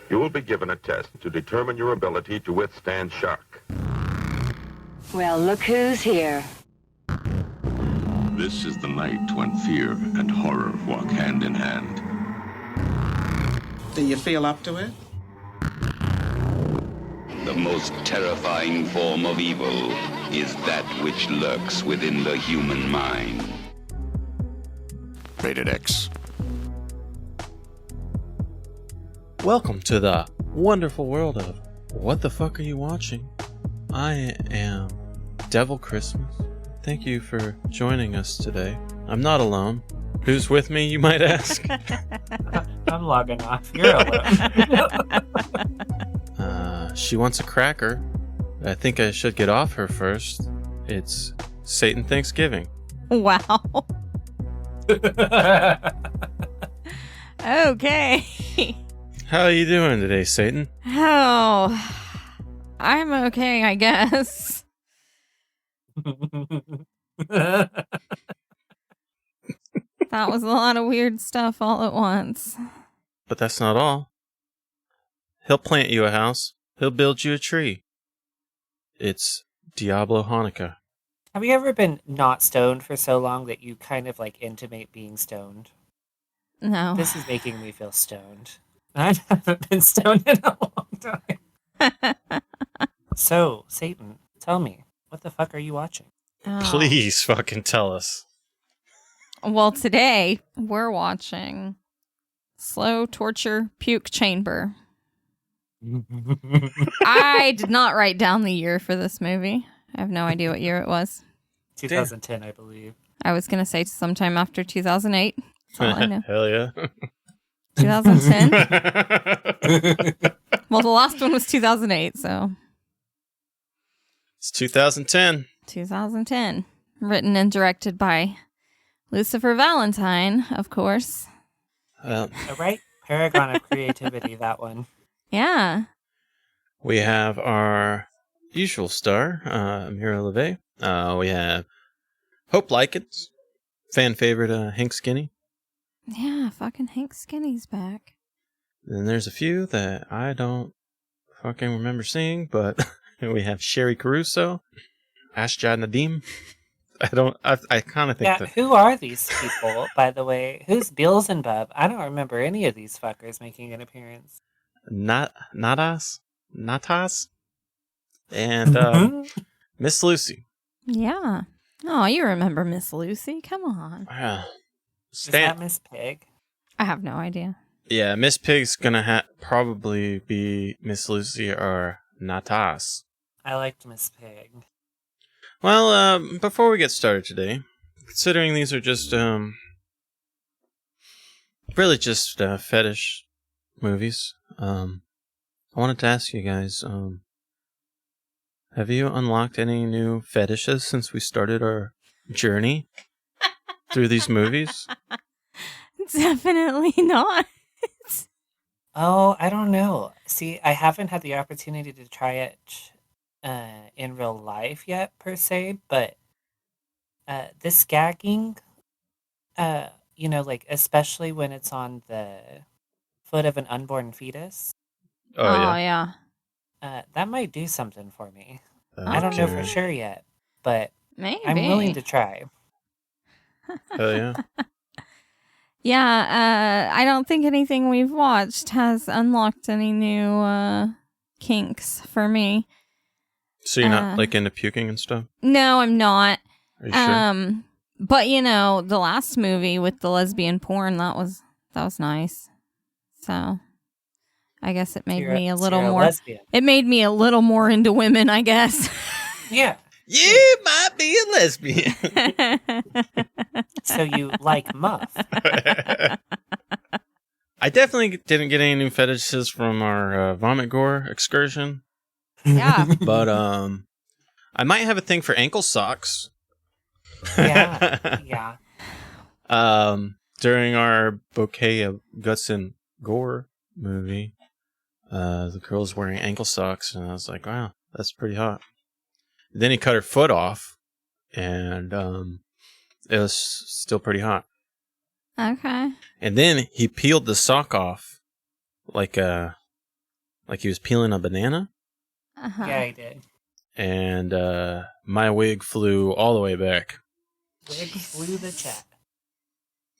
You will be given a test to determine your ability to withstand shock. Well, look who's here. This is the night when fear and horror walk hand in hand. Do you feel up to it? The most terrifying form of evil is that which lurks within the human mind. Rated X. Welcome to the wonderful world of What the Fuck Are You Watching? I am Devil Christmas. Thank you for joining us today. I'm not alone. Who's with me, you might ask? I'm logging off. You're alone. She wants a cracker. I think I should get off her first. It's Satan Thanksgiving. Wow. Okay. How are you doing today, Satan? Oh, I'm okay, I guess. That was a lot of weird stuff all at once. But that's not all. He'll plant you a house. He'll build you a tree. It's Diablo Hanukkah. Have you ever been not stoned for so long that you kind of like intimate being stoned? No. This is making me feel stoned. I haven't been stoned in a long time. So, Satan, tell me, what the fuck are you watching? Oh. Please fucking tell us. Well, today we're watching Slow Torture Puke Chamber. I did not write down the year for this movie. I have no idea what year it was. 2010, I believe. I was going to say sometime after 2008. That's all I know. Hell yeah. 2010? Well, the last one was 2008, so. It's 2010. 2010. Written and directed by Lucifer Valentine, of course. A right paragon of creativity, that one. Yeah. We have our usual star, Amira LeVay. We have Hope Likens, fan favorite Hank Skinny. Yeah, fucking Hank Skinny's back. And there's a few that I don't fucking remember seeing, but we have Sherry Caruso, Ashja Nadim. I kind of think Yeah, that. who are these people, by the way? Who's Beelzebub? I don't remember any of these fuckers making an appearance. Natas, and Miss Lucy. Yeah. Oh, you remember Miss Lucy? Come on. Is that Miss Pig? I have no idea. Yeah, Miss Pig's gonna probably be Miss Lucy or Natas. I liked Miss Pig. Well, before we get started today, considering these are just really just fetish movies, I wanted to ask you guys, have you unlocked any new fetishes since we started our journey through these movies? Definitely not. Oh, I don't know. See, I haven't had the opportunity to try it in real life yet, per se, but this gagging, like, especially when it's on the foot of an unborn fetus. Oh yeah. That might do something for me. I don't know for sure yet, but Maybe. I'm willing to try. Hell yeah. Yeah, I don't think anything we've watched has unlocked any new kinks for me. So you're not like into puking and stuff? No, I'm not. Are you sure? But the last movie with the lesbian porn, that was nice. So I guess it made me a little more. Lesbian. It made me a little more into women, I guess. Yeah. You might be a lesbian. So you like Muff. I definitely didn't get any new fetishes from our vomit gore excursion. Yeah. But I might have a thing for ankle socks. Yeah. During our Bouquet of Guts and Gore movie, the girl's wearing ankle socks, and I was like, wow, that's pretty hot. Then he cut her foot off, and it was still pretty hot. Okay. And then he peeled the sock off like a Like he was peeling a banana. Uh-huh. Yeah, I did. And my wig flew all the way back. Wig flew the chat.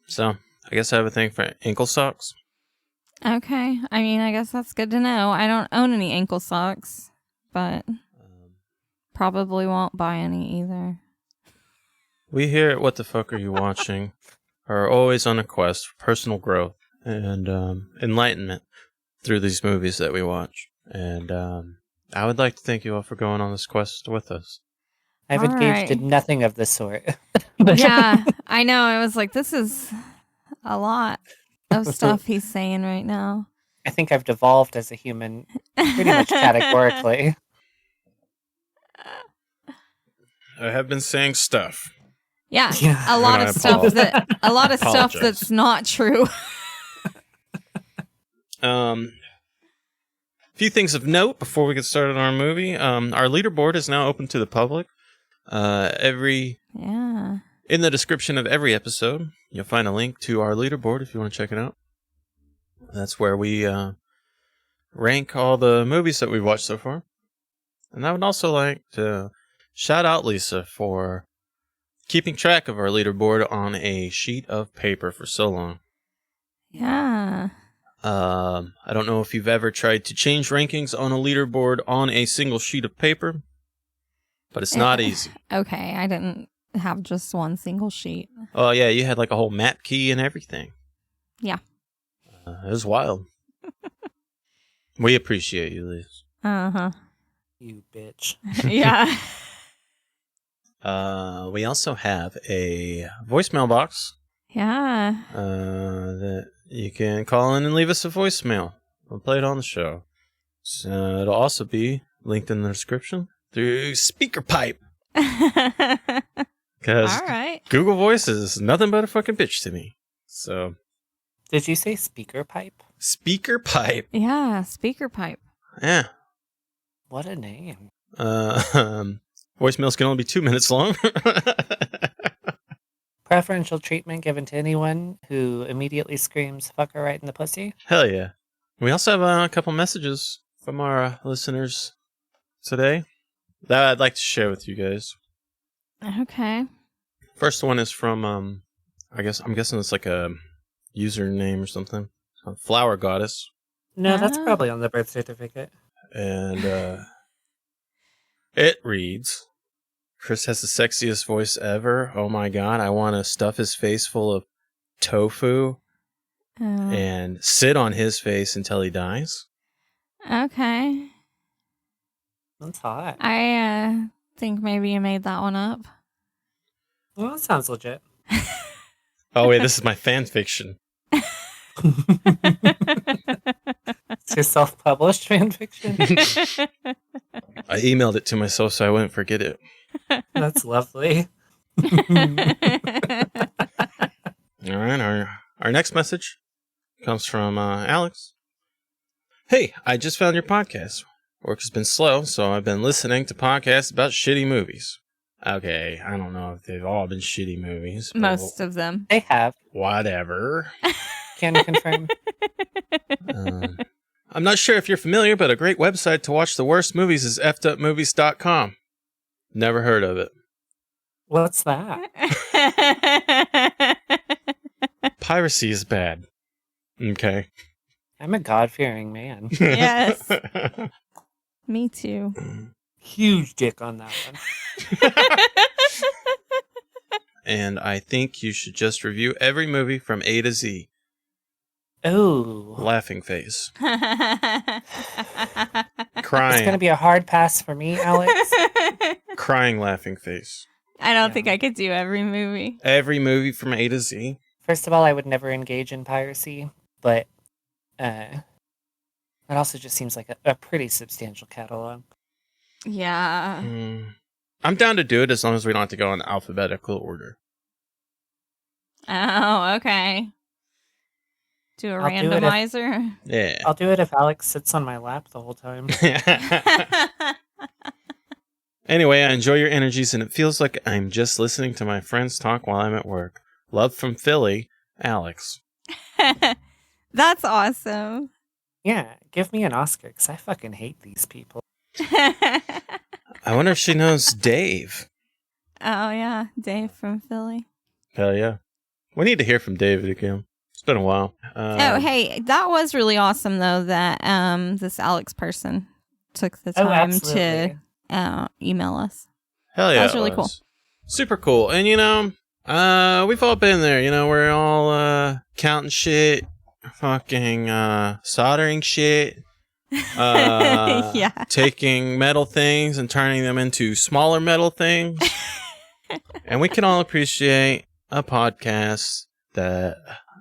So I guess I have a thing for ankle socks. Okay. I mean, I guess that's good to know. I don't own any ankle socks, but probably won't buy any either. We here at What the Fuck Are You Watching are always on a quest for personal growth and enlightenment through these movies that we watch. And I would like to thank you all for going on this quest with us. I've All engaged right. in nothing of the sort. Yeah, I know. I was like, this is a lot of stuff he's saying right now. I think I've devolved as a human pretty much categorically. I have been saying stuff. Yeah, Yeah. a lot And of I stuff apologize. that's not true. Few things of note before we get started on our movie. Our leaderboard is now open to the public. Yeah. In the description of every episode, you'll find a link to our leaderboard if you want to check it out. That's where we rank all the movies that we've watched so far. And I would also like to shout out Lisa for keeping track of our leaderboard on a sheet of paper for so long. Yeah. I don't know if you've ever tried to change rankings on a leaderboard on a single sheet of paper, but it's not easy. Okay, I didn't have just one single sheet. Oh, yeah, you had like a whole map key and everything. Yeah. It was wild. We appreciate you, Liz. Uh-huh. You bitch. Yeah. We also have a voicemail box Yeah. that you can call in and leave us a voicemail. We'll play it on the show. So it'll also be linked in the description through SpeakerPipe. Because All right. Google Voice is nothing but a fucking bitch to me. So Did you say speaker pipe? SpeakerPipe. Yeah, speaker pipe. Yeah. What a name. Voicemails can only be 2 minutes long. Preferential treatment given to anyone who immediately screams "fuck her" right in the pussy. Hell yeah. We also have a couple messages from our listeners today that I'd like to share with you guys. Okay. First one is from, I'm guessing it's like a username or something. Flower Goddess. No, that's Ah. probably on the birth certificate. And it reads, Chris has the sexiest voice ever. Oh my god, I want to stuff his face full of tofu and sit on his face until he dies. Okay. That's hot. I think maybe you made that one up. Well, that sounds legit. Oh wait, this is my fan fiction. It's your self-published fanfiction. I emailed it to myself so I wouldn't forget it. That's lovely. All right, our next message comes from Alex. Hey, I just found your podcast. Work has been slow, so I've been listening to podcasts about shitty movies. Okay, I don't know if they've all been shitty movies. but Most of them. They have. Whatever. Can you confirm? I'm not sure if you're familiar, but a great website to watch the worst movies is effedupmovies.com. Never heard of it. What's that? Piracy is bad. Okay. I'm a God-fearing man. Yes. Me too. Huge dick on that one. And I think you should just review every movie from A to Z. Oh. Laughing face. It's Crying. going to be a hard pass for me, Alex. Crying laughing face. I don't think I could do every movie. Every movie from A to Z. First of all, I would never engage in piracy, but it also just seems like a pretty substantial catalog. Yeah. I'm down to do it as long as we don't have to go in alphabetical order. Oh, okay. Do a I'll do it if- randomizer. Yeah. I'll do it if Alex sits on my lap the whole time. Anyway, I enjoy your energies, and it feels like I'm just listening to my friends talk while I'm at work. Love from Philly, Alex. That's awesome. Yeah, give me an Oscar, because I fucking hate these people. I wonder if she knows Dave. Oh, yeah. Dave from Philly. Hell yeah. We need to hear from David again. It's been a while. Oh, hey, that was really awesome, though, that this Alex person took the time to email us. Hell yeah. That was really cool. Super cool. And, we've all been there. We're all counting shit, fucking soldering shit, Yeah. taking metal things and turning them into smaller metal things. And we can all appreciate a podcast that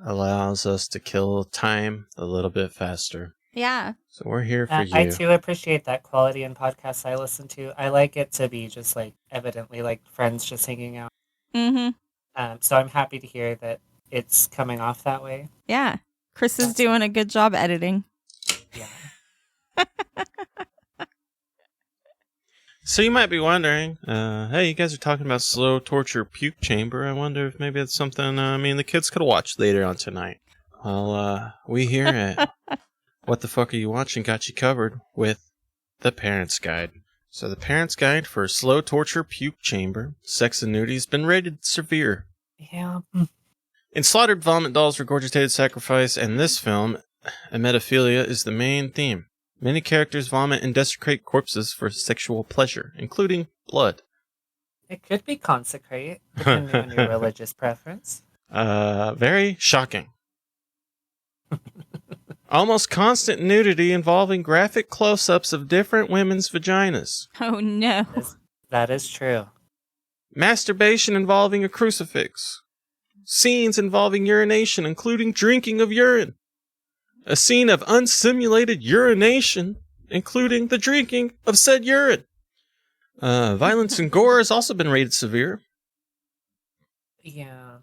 allows us to kill time a little bit faster. Yeah. So we're here for you. I too appreciate that quality in podcasts I listen to. I like it to be just like evidently like friends just hanging out. Mm-hmm. So I'm happy to hear that it's coming off that way. Yeah. Chris is doing a good job editing. Yeah. So you might be wondering, hey, you guys are talking about Slow Torture Puke Chamber. I wonder if maybe it's something the kids could watch later on tonight. Well, we here at What the Fuck Are You Watching got you covered with The Parent's Guide. So the Parent's Guide for Slow Torture Puke Chamber, Sex and Nudity has been rated severe. Yeah. In Slaughtered Vomit Dolls, Regurgitated Sacrifice, and this film, emetophilia is the main theme. Many characters vomit and desecrate corpses for sexual pleasure, including blood. It could be consecrate, depending on your religious preference. Very shocking. Almost constant nudity involving graphic close-ups of different women's vaginas. Oh, no. That is true. Masturbation involving a crucifix. Scenes involving urination, including drinking of urine. A scene of unsimulated urination, including the drinking of said urine. Violence and gore has also been rated severe. Yeah.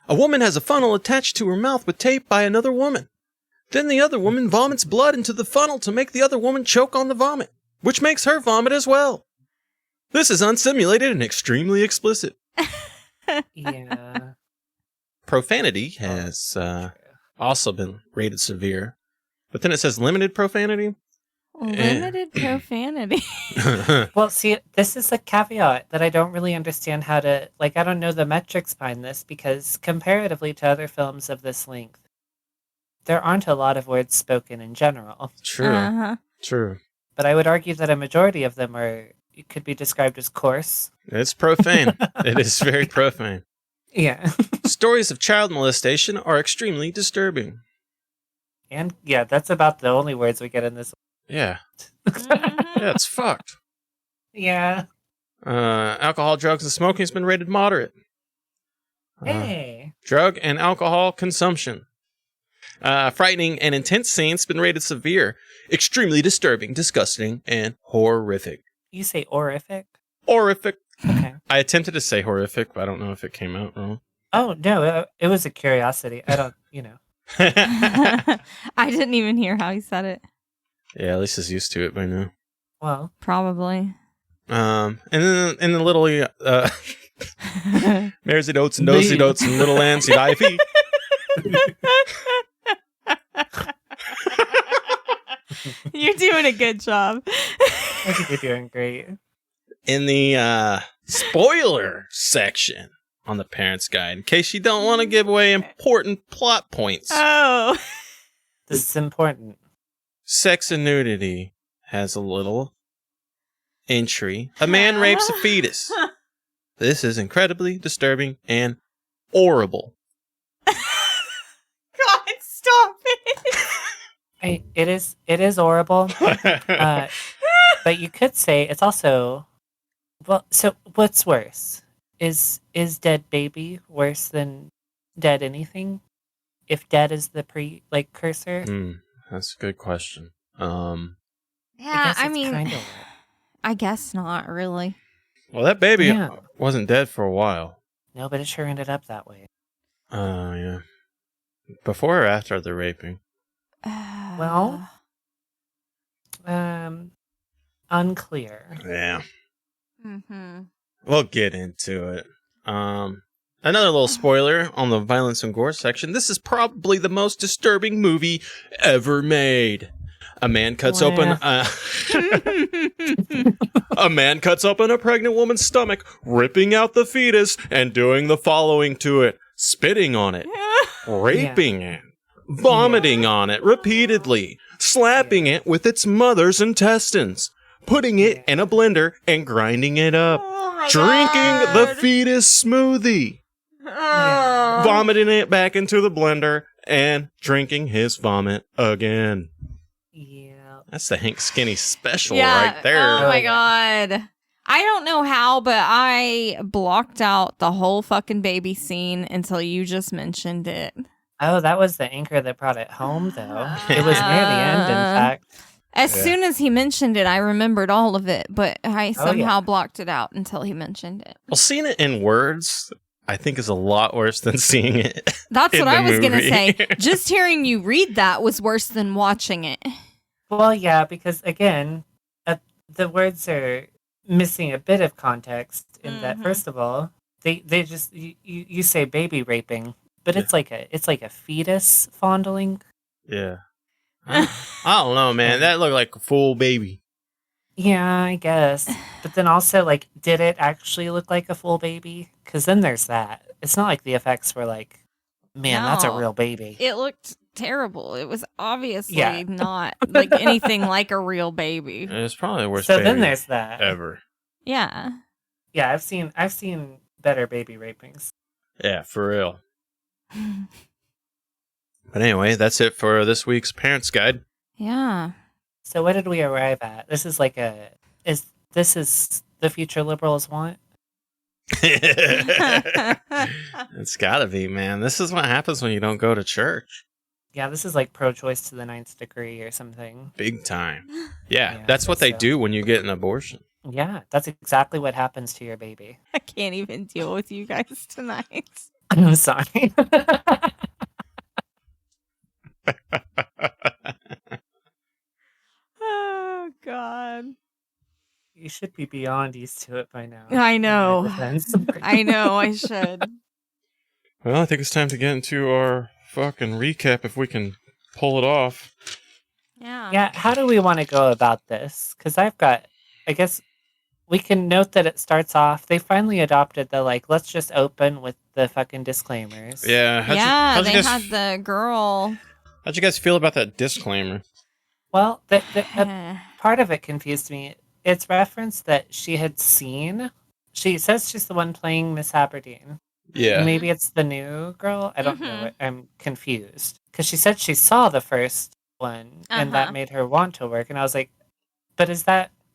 A woman has a funnel attached to her mouth with tape by another woman. Then the other woman vomits blood into the funnel to make the other woman choke on the vomit, which makes her vomit as well. This is unsimulated and extremely explicit. Yeah. Profanity has also been rated severe. But then it says limited profanity. Limited profanity. Well, see, this is a caveat that I don't really understand how to, I don't know the metrics behind this, because comparatively to other films of this length, there aren't a lot of words spoken in general. True. Uh-huh. True. But I would argue that a majority of them could be described as coarse. It's profane. It is very profane. Yeah. Stories of child molestation are extremely disturbing. And yeah, that's about the only words we get in this. Yeah. Mhm. Yeah, it's fucked. Yeah. Alcohol, drugs, and smoking has been rated moderate. Hey. Drug and alcohol consumption. Frightening and intense scenes been rated severe. Extremely disturbing, disgusting, and horrific. You say horrific? Horrific. Okay. I attempted to say horrific, but I don't know if it came out wrong. Oh, no, it was a curiosity. I don't, Yeah, I didn't even hear how he said it. at least he's used to it by now. Well. Probably. And then in the little Maresy Notes and Nosy Notes and Little Nancy Ivy. You're doing a good job. I think you're doing great. In the spoiler section on the Parent's Guide, in case you don't want to give away important plot points. Oh. This is important. Sex and Nudity has a little entry. A man rapes a fetus. This is incredibly disturbing and horrible. God, stop it. It is horrible. But you could say it's also, well, so what's worse? Is dead baby worse than dead anything? If dead is the cursor? That's a good question. Yeah, I mean, I guess not really. Well, that baby wasn't dead for a while. No, but it sure ended up that way. Oh, yeah. Before or after the raping? Well, unclear. Yeah. Mm-hmm. We'll get into it. Another little spoiler on the violence and gore section. This is probably the most disturbing movie ever made. A man cuts open a man cuts open a pregnant woman's stomach, ripping out the fetus and doing the following to it: spitting on it, raping it, vomiting on it repeatedly, slapping it with its mother's intestines, putting it in a blender and grinding it up, drinking the fetus smoothie, vomiting it back into the blender, and drinking his vomit again. Yeah. That's the Hank Skinny special right there. Oh my god. I don't know how, but I blocked out the whole fucking baby scene until you just mentioned it. Oh, that was the anchor that brought it home, though. It was near the end, in fact. As soon as he mentioned it, I remembered all of it, but I somehow blocked it out until he mentioned it. Well, seeing it in words, I think, is a lot worse than seeing it. That's what I was going to movie. say. Just hearing you read that was worse than watching it. Well, yeah, because, again, the words are missing a bit of context in that, first of all, they just, you say baby raping, but it's like a fetus fondling. Yeah. I don't know, man. That looked like a full baby. Yeah, I guess. But then also, like, did it actually look like a full baby? Because then there's that. It's not like the effects were like, man, that's a No. real baby. It looked terrible. It was obviously not like anything like a real baby. It's probably the worst So baby then there's that. ever. Yeah. Yeah, I've seen better baby rapings. Yeah, for real. But anyway, that's it for this week's Parents Guide. Yeah. So what did we arrive at? This is like this is the future liberals want? It's gotta be, man. This is what happens when you don't go to church. Yeah, this is like pro-choice to the 9th degree or something. Big time. Yeah, Yeah, that's what they so. do when you get an abortion. Yeah, that's exactly what happens to your baby. I can't even deal with you guys tonight. I'm sorry. Oh, God. You should be beyond used to it by now. I in my know. defense. I know, I should. Well, I think it's time to get into our fucking recap if we can pull it off. Yeah. Yeah, how do we want to go about this? Because I guess we can note that it starts off, they finally adopted the, like, let's just open with the fucking disclaimers. Yeah. How'd They you guys, had the girl. how'd you guys feel about that disclaimer? Well, part of it confused me. It's referenced that she had seen, she says she's the one playing Miss Aberdeen. Yeah. Maybe it's the new girl? I don't know. I'm confused. Because she said she saw the first one, and that made her want to work. And I was like, but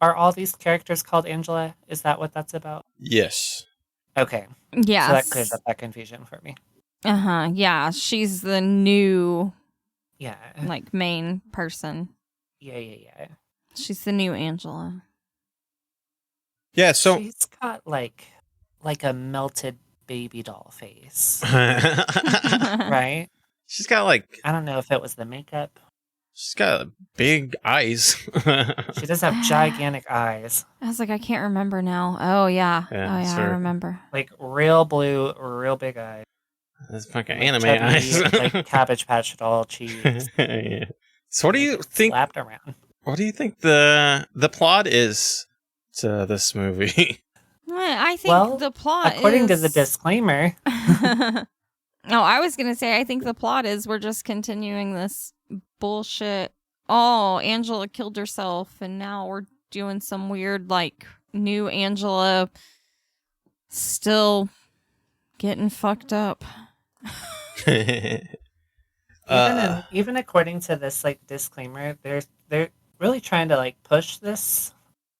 are all these characters called Angela? Is that what that's about? Yes. Okay. Yes. So that clears up that confusion for me. Yeah, she's the new, Yeah. like, main person. Yeah. She's the new Angela. Yeah, so... She's got, like a melted baby doll face. Right? She's got, like... I don't know if it was the makeup. She's got big eyes. She does have gigantic eyes. I was like, I can't remember now. Oh, yeah. Yeah, I sure. remember. Like, real blue, real big eyes. That's fucking Like anime chubby, eyes. like Cabbage Patch doll cheese. Yeah. So what do you think... Slapped around. What do you think the plot is to this movie? I think the plot according is... to the disclaimer. No, I was going to say, I think the plot is we're just continuing this bullshit. Oh, Angela killed herself, and now we're doing some weird, like, new Angela still getting fucked up. Even according to this, like, disclaimer, they're really trying to, like, push this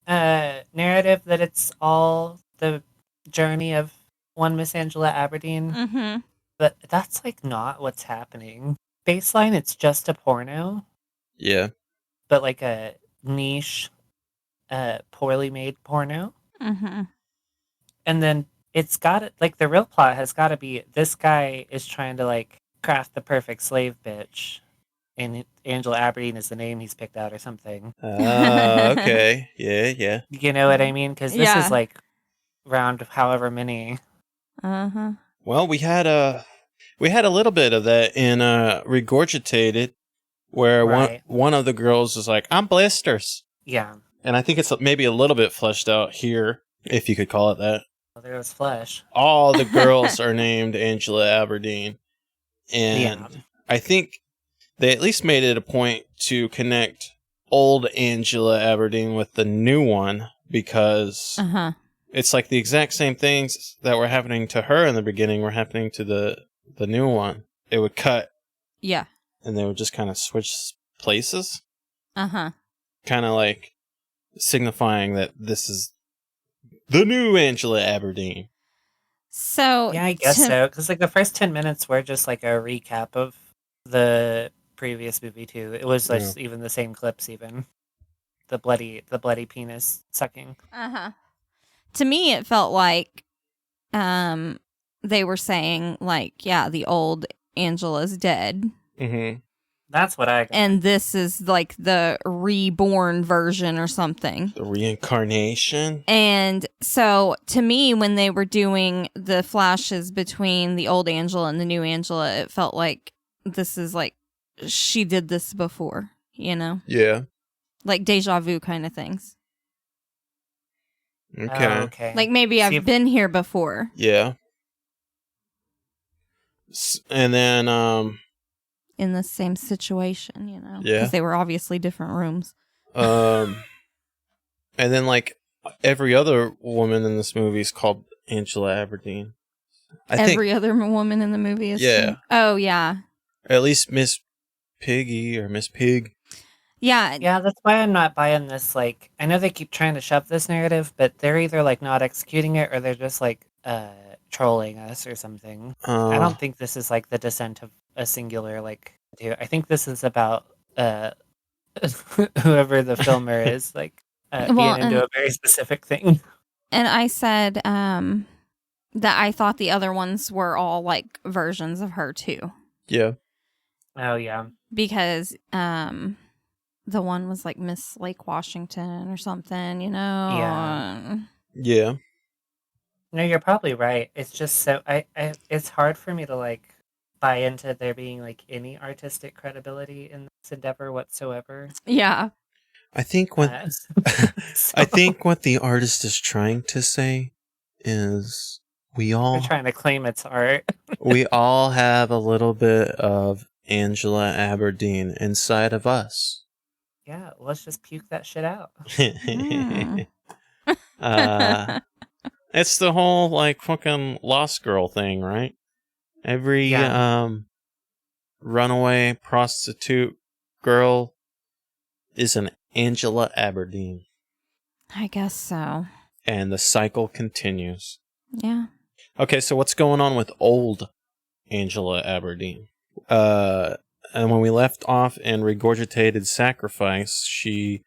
narrative that it's all the journey of one Miss Angela Aberdeen. Mm-hmm. But that's, like, not what's happening. Baseline, it's just a porno. Yeah. But, like, a niche, poorly made porno. Mm-hmm. And then it's got to, like, the real plot has got to be this guy is trying to, like, craft the perfect slave bitch. And Angela Aberdeen is the name he's picked out or something. Okay. Yeah. You know what I mean? Because this Yeah. is, like, round however many. Uh-huh. Well, we had a little bit of that in Regurgitated, where Right. one of the girls is like, "I'm blisters," Yeah. and I think it's maybe a little bit fleshed out here, if you could call it that. Well, there was flesh. All the girls are named Angela Aberdeen, and Yeah. I think they at least made it a point to connect old Angela Aberdeen with the new one, because Uh-huh. it's like the exact same things that were happening to her in the beginning were happening to the new one. It would cut, Yeah. and they would just kind of switch places, Uh-huh. kind of like signifying that this is the new Angela Aberdeen. So Yeah, I guess to- so. Because like the first 10 minutes were just like a recap of the previous movie too. It was just even the same clips, even the bloody penis sucking. Uh-huh. To me, it felt like they were saying, like, yeah, the old Angela's dead. Mm-hmm. That's what I got. And this is like the reborn version or something. The reincarnation. And so to me, when they were doing the flashes between the old Angela and the new Angela, it felt like this is like she did this before, you know? Yeah. Like deja vu kind of things. Okay. Oh, okay. Like maybe See I've if- been here before. Yeah. And then, In the same situation, you know? Yeah. Because they were obviously different rooms. and then like every other woman in this movie is called Angela Aberdeen. I Every think other woman in the movie is. Yeah. Oh, yeah. at least Miss Piggy or Miss Pig. Yeah. Yeah, that's why I'm not buying this. Like, I know they keep trying to shove this narrative, but they're either like not executing it or they're just like trolling us or something. I don't think this is like the descent of a singular like. I think this is about whoever the filmer is, like Well, being into a very specific thing. And I said that I thought the other ones were all like versions of her too. Yeah. Oh yeah, Because the one was like Miss Lake Washington or something, you know? Yeah. Yeah. no, you're probably right. It's just so I it's hard for me to like buy into there being like any artistic credibility in this endeavor whatsoever. Yeah. I think what So- I think what the artist is trying to say is we they're all trying to claim it's art. we all have a little bit of Angela Aberdeen inside of us. Yeah, let's just puke that shit out. It's the whole like fucking Lost Girl thing, right? Every Yeah. runaway prostitute girl is an Angela Aberdeen, I guess so. and the cycle continues. Yeah. Okay, so what's going on with old Angela Aberdeen? And when we left off in Regurgitated Sacrifice, she,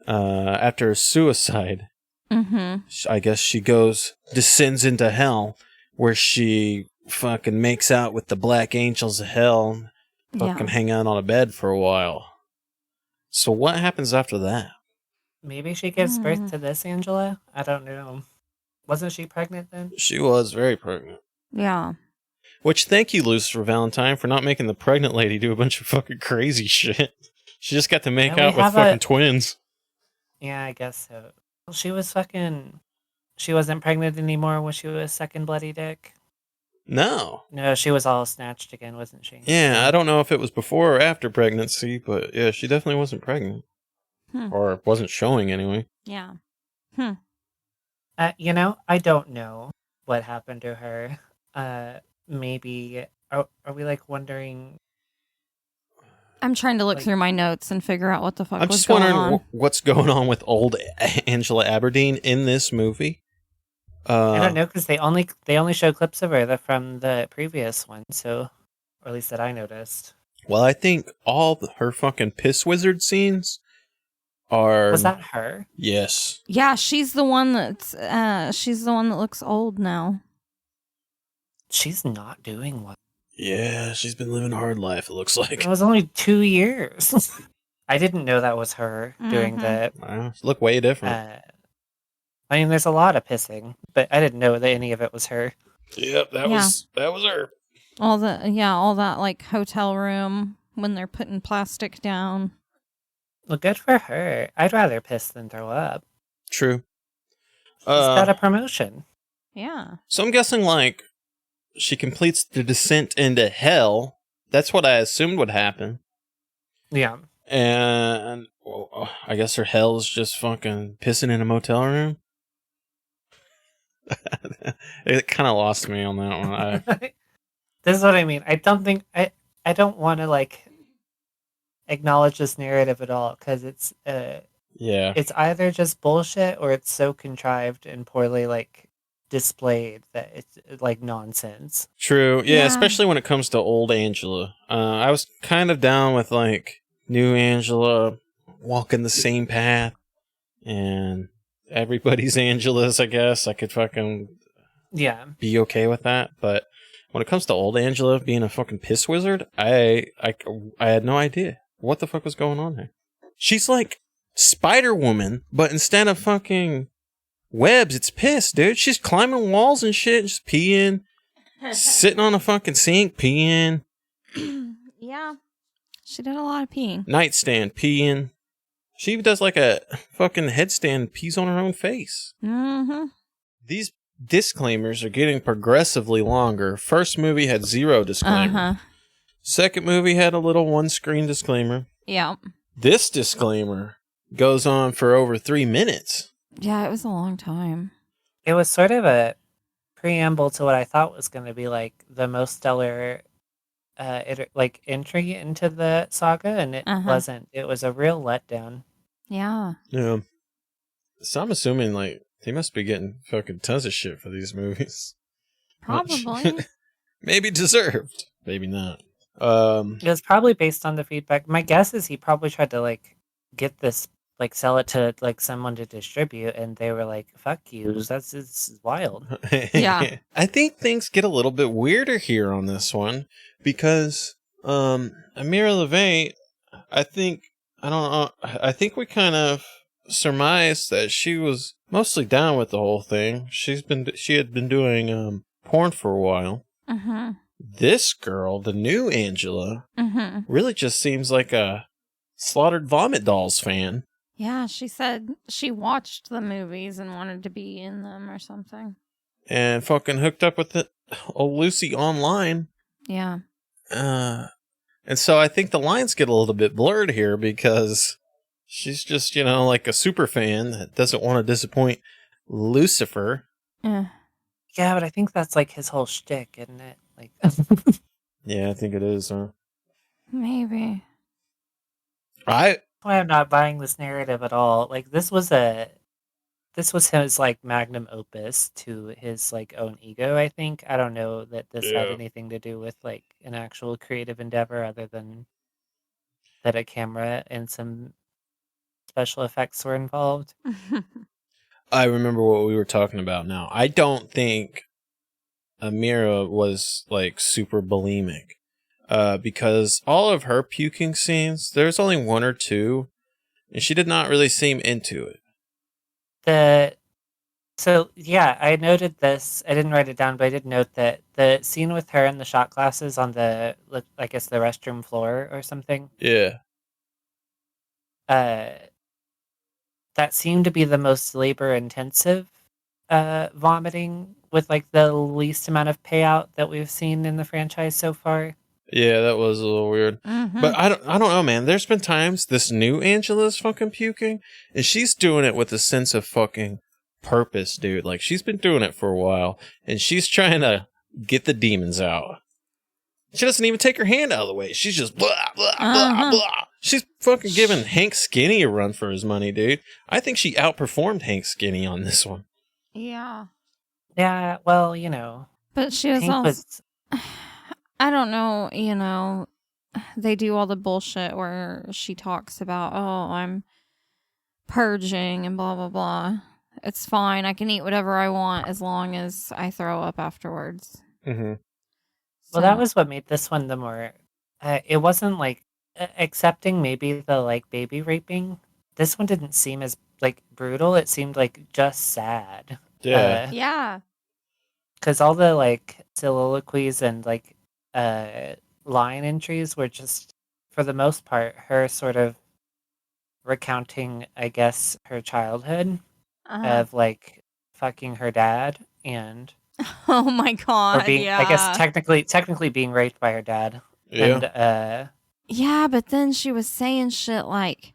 after a suicide, Mm-hmm. I guess she descends into hell, where she fucking makes out with the black angels of hell, fucking Yeah. hang out on a bed for a while. So what happens after that? Maybe she gives birth to this Angela? I don't know. Wasn't she pregnant then? She was very pregnant. Yeah. Which, thank you, Lucifer Valentine, for not making the pregnant lady do a bunch of fucking crazy shit. She just got to make Yeah, we out with have fucking a- twins. Yeah, I guess so. Well, she wasn't pregnant anymore when she was sucking bloody dick. No. No, she was all snatched again, wasn't she? Yeah, I don't know if it was before or after pregnancy, but yeah, she definitely wasn't pregnant. Hmm. Or wasn't showing anyway. Yeah. I don't know what happened to her. Maybe are we like wondering? I'm trying to look Like- through my notes and figure out what the fuck I'm was just going wondering on. what's going on with old Angela Aberdeen in this movie. I don't know because they only show clips of her from the previous one, so or at least that I noticed. Well, I think all her fucking piss wizard scenes are. Was that her? Yes. Yeah, she's the one that looks old now. She's not doing well. Yeah, she's been living a hard life, it looks like. It was only 2 years. I didn't know that was her doing Mhm. the. Wow, she look way different. I mean, there's a lot of pissing, but I didn't know that any of it was her. Yep, that was her. All that like hotel room when they're putting plastic down. Well, good for her. I'd rather piss than throw up. True. She's got a promotion. Yeah. So I'm guessing, like, she completes the descent into hell. That's what I assumed would happen. Yeah. And well, I guess her hell is just fucking pissing in a motel room. It kind of lost me on that one. This is what I mean. I don't want to like acknowledge this narrative at all because it's it's either just bullshit or it's so contrived and poorly like displayed that it's like nonsense. True. Yeah, especially when it comes to old Angela. I was kind of down with like new Angela walking the same path and everybody's Angela's, I guess. I could fucking be okay with that, but when it comes to old Angela being a fucking piss wizard, I had no idea what the fuck was going on there. She's like Spider-Woman, but instead of fucking webs, it's piss, dude. She's climbing walls and shit, just peeing, sitting on a fucking sink, peeing. Yeah. She did a lot of peeing. Nightstand, peeing. She does like a fucking headstand, pees on her own face. Mm-hmm. These disclaimers are getting progressively longer. First movie had 0 disclaimer. Uh-huh. Second movie had a little one-screen disclaimer. Yeah. This disclaimer goes on for over 3 minutes. Yeah, it was a long time. It was sort of a preamble to what I thought was going to be like the most stellar entry into the saga, and it wasn't. It was a real letdown. Yeah. Yeah. So I'm assuming like they must be getting fucking tons of shit for these movies. Probably. Maybe deserved. Maybe not. It was probably based on the feedback. My guess is he probably tried to like get this, like sell it to like someone to distribute, and they were like, "Fuck you, it's wild." Yeah. I think things get a little bit weirder here on this one because Amira LeVay, I think we kind of surmised that she was mostly down with the whole thing. She had been doing porn for a while. Mm-hmm. This girl, the new Angela, Mm-hmm. really just seems like a Slaughtered Vomit Dolls fan. Yeah, she said she watched the movies and wanted to be in them or something. And fucking hooked up with old Lucy online. Yeah. And so I think the lines get a little bit blurred here because she's just, like a super fan that doesn't want to disappoint Lucifer. Yeah. Yeah, but I think that's like his whole shtick, isn't it? Like, Yeah, I think it is. Maybe. why I'm not buying this narrative at all. Like, this was his like magnum opus to his like own ego. I think. I don't know that this had anything to do with like an actual creative endeavor other than that a camera and some special effects were involved. I remember what we were talking about now. I don't think Amira was like super bulimic. Because all of her puking scenes, there's only 1 or 2, and she did not really seem into it. I noted this. I didn't write it down, but I did note that the scene with her in the shot glasses on the, I guess, the restroom floor or something. Yeah. That seemed to be the most labor-intensive vomiting with like the least amount of payout that we've seen in the franchise so far. Yeah, that was a little weird. Mm-hmm. But I don't know, man. There's been times this new Angela's fucking puking, and she's doing it with a sense of fucking purpose, dude. Like, she's been doing it for a while, and she's trying to get the demons out. She doesn't even take her hand out of the way. She's just blah, blah, blah, blah. She's fucking giving Hank Skinny a run for his money, dude. I think she outperformed Hank Skinny on this one. Yeah. Yeah, well, But she was Hank also... I don't know, they do all the bullshit where she talks about, oh, I'm purging and blah, blah, blah. It's fine. I can eat whatever I want as long as I throw up afterwards. Mm-hmm. Well, that was what made this one the more... it wasn't like accepting maybe the like baby raping. This one didn't seem as like brutal. It seemed like just sad. Yeah. Yeah. because all the like soliloquies and like line entries were just, for the most part, her sort of recounting, I guess, her childhood of like fucking her dad and Oh my god, or being, yeah. I guess, technically being raped by her dad. Yeah. And Yeah, but then she was saying shit like,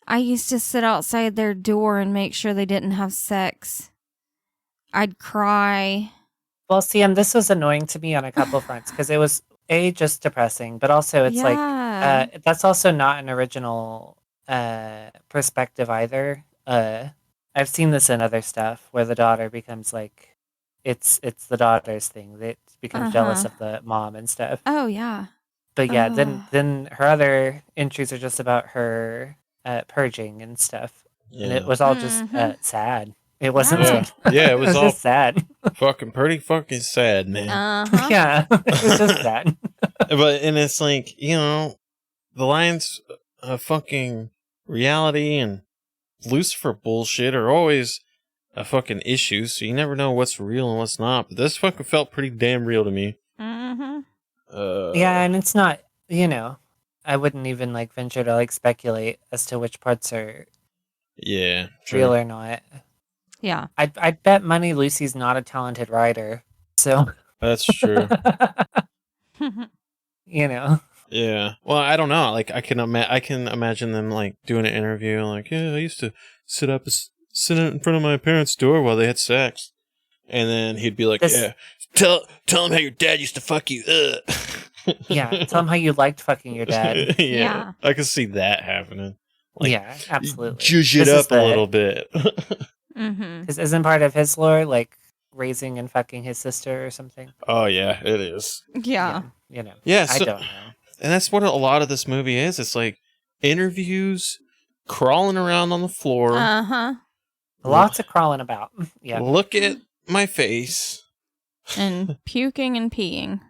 I used to sit outside their door and make sure they didn't have sex. I'd cry. well, see, and this was annoying to me on a couple fronts because it was just depressing, but also it's Yeah. like that's also not an original perspective either. I've seen this in other stuff where the daughter becomes like it's the daughter's thing. It becomes jealous of the mom and stuff. Oh, yeah. But yeah, Ugh. then her other entries are just about her purging and stuff, and it was all just sad. It wasn't. Yeah. Yeah, it was all just sad. fucking pretty fucking sad, man. Uh-huh. Yeah, it was just sad. And it's like, you know, the lines of fucking reality and Lucifer bullshit are always a fucking issue, so you never know what's real and what's not. But this fucking felt pretty damn real to me. Mm-hmm. Yeah, and it's not, you know, I wouldn't even like venture to like speculate as to which parts are Yeah, real or not. Yeah. I'd bet money Lucy's not a talented writer, so That's true. you know. Yeah. Well, I don't know. Like, I can imagine them like doing an interview. Like, yeah, I used to sit in front of my parents' door while they had sex, and then he'd be like, yeah, tell him how your dad used to fuck you. Yeah, tell him how you liked fucking your dad. Yeah, I can see that happening. Like, yeah, absolutely. Zhuzh it up a little bit. Mm-hmm. This isn't part of his lore, like raising and fucking his sister or something. Oh yeah, it is. Yeah. You know. Yeah, I so, don't know. And that's what a lot of this movie is. It's like interviews, crawling around on the floor. Uh-huh. Lots of crawling about. Yeah. Look at my face. And puking and peeing.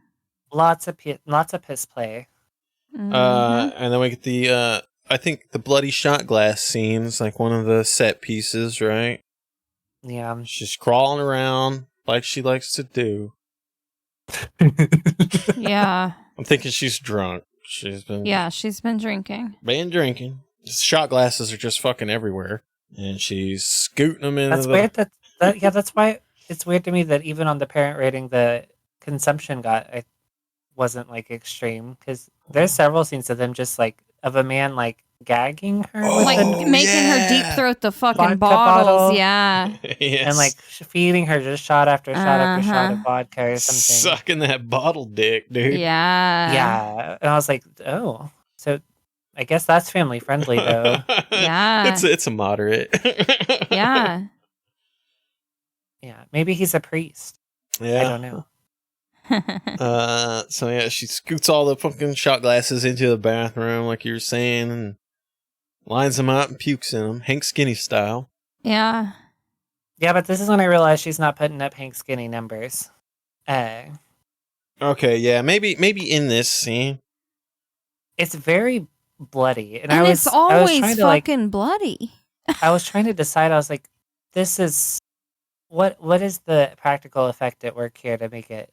Lots of piss play. Mm-hmm. And then we get the I think the bloody shot glass scene's like one of the set pieces, right? Yeah. She's crawling around like she likes to do. Yeah. I'm thinking she's drunk. She's been drinking. Shot glasses are just fucking everywhere, and she's scooting them into That's weird. That's why it's weird to me that even on the parent rating, the consumption wasn't like extreme, because there's several scenes of them just like of a man like gagging her, with making her deep throat the fucking vodka bottles. bottle. Yeah. Yes. And like feeding her just shot after shot after shot of vodka or something. Sucking that bottle dick, dude. Yeah. Yeah, and I was like, oh, so I guess that's family friendly though. Yeah. It's a moderate. Yeah. Yeah, maybe he's a priest. Yeah. I don't know. So yeah, she scoots all the fucking shot glasses into the bathroom, like you were saying, and lines them up and pukes in them, Hank Skinny style. Yeah. Yeah, but this is when I realized she's not putting up Hank Skinny numbers. Okay, yeah, maybe in this scene, it's very bloody, and it's always fucking bloody. I was trying to decide. I was like, this is what is the practical effect at work here to make it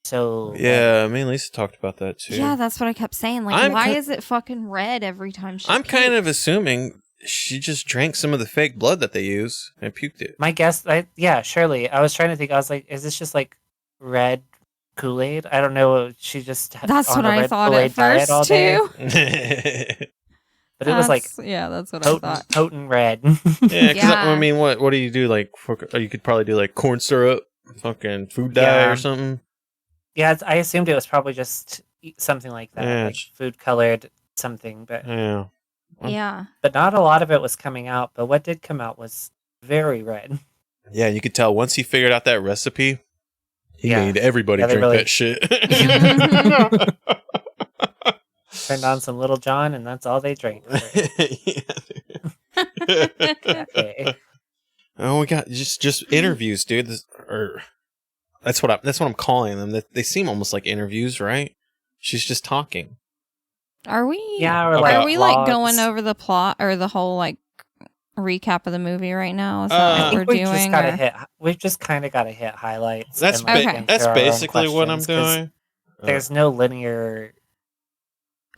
so? Yeah, me and Lisa talked about that too. Yeah, that's what I kept saying. Like, why is it fucking red every time she? I'm kind of assuming she just drank some of the fake blood that they use and puked it. My guess, yeah, surely. I was trying to think. I was like, is this just like red Kool-Aid? I don't know. She just that's on what a I red thought Kool-Aid at first all day. too. But it was like, yeah, that's what I thought. Potent red. Yeah, because I mean, what do you do? Like, you could probably do like corn syrup, fucking food dye or something. Yeah, I assumed it was probably just something like that, like food colored something. But yeah, but not a lot of it was coming out. But what did come out was very red. Yeah, you could tell once he figured out that recipe, he made everybody drink that shit. Turned on some Little John, and that's all they drank. Okay. Oh, we got just interviews, dude. That's what I'm calling them. They seem almost like interviews, right? She's just talking. Are we? Yeah. Are we like going over the plot or the whole like recap of the movie right now? Is I that what think we're we just doing? gotta or- hit. We've just kind of got to hit highlights. That's and, like, Okay. answer that's our own basically what I'm questions, 'cause doing. There's no linear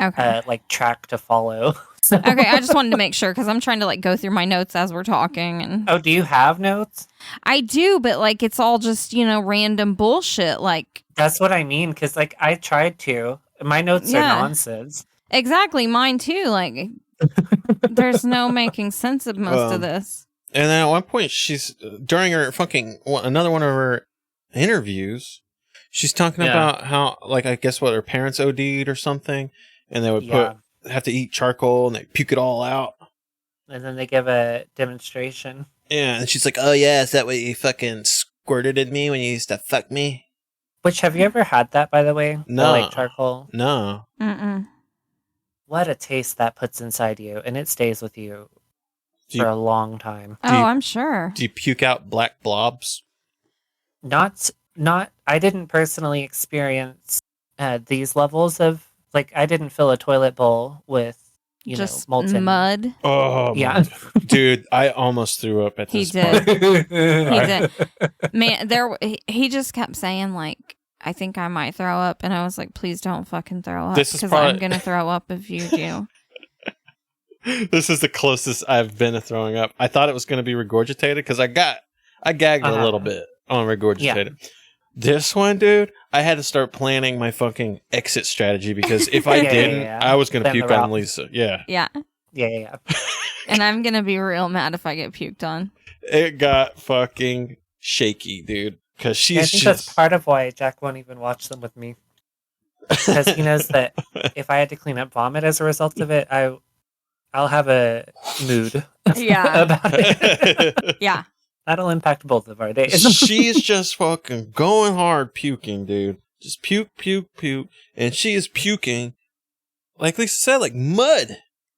Okay. like track to follow. So- Okay, I just wanted to make sure because I'm trying to like go through my notes as we're talking, and Oh, do you have notes? I do, but like it's all just random bullshit. Like That's what I mean. Because like I tried to. My notes Yeah. are nonsense. exactly mine too. Like there's no making sense of most of this. And then at one point, she's during her another one of her interviews, she's talking Yeah. about how, like, I guess what her parents OD'd or something, and they would Yeah. have to eat charcoal and they puke it all out. And then they give a demonstration. Yeah, and she's like, "Oh yeah, is that what you fucking squirted at me when you used to fuck me?" Which, have you ever had that, by the way? No. The, like, charcoal? No. Mm-mm. What a taste that puts inside you, and it stays with you Do for you, a long time. Oh, you- I'm sure. do you puke out black blobs? Not. I didn't personally experience these levels of, like, I didn't fill a toilet bowl with, Just molten mud. Oh, Yeah. dude, I almost threw up at He this did. part. He did. Man, he just kept saying like, I think I might throw up, and I was like, please don't fucking throw up, This is because I'm probably- gonna throw up if you do. This is the closest I've been to throwing up. I thought it was going to be regurgitated because I gagged a little bit on regurgitated. This one, dude, I had to start planning my fucking exit strategy because if I Yeah, didn't, yeah. I was going to Bend the puke on route. Lisa. Yeah. Yeah, Yeah. and I'm gonna be real mad if I get puked on. It got fucking shaky, dude. Because I she's think just. that's part of why Jack won't even watch them with me. Because he knows that if I had to clean up vomit as a result of it, I'll have a mood Yeah. about it. Yeah, That'll impact both of our days. She's just fucking going hard puking, dude. Just puke, and she is puking, like Lisa said, like mud.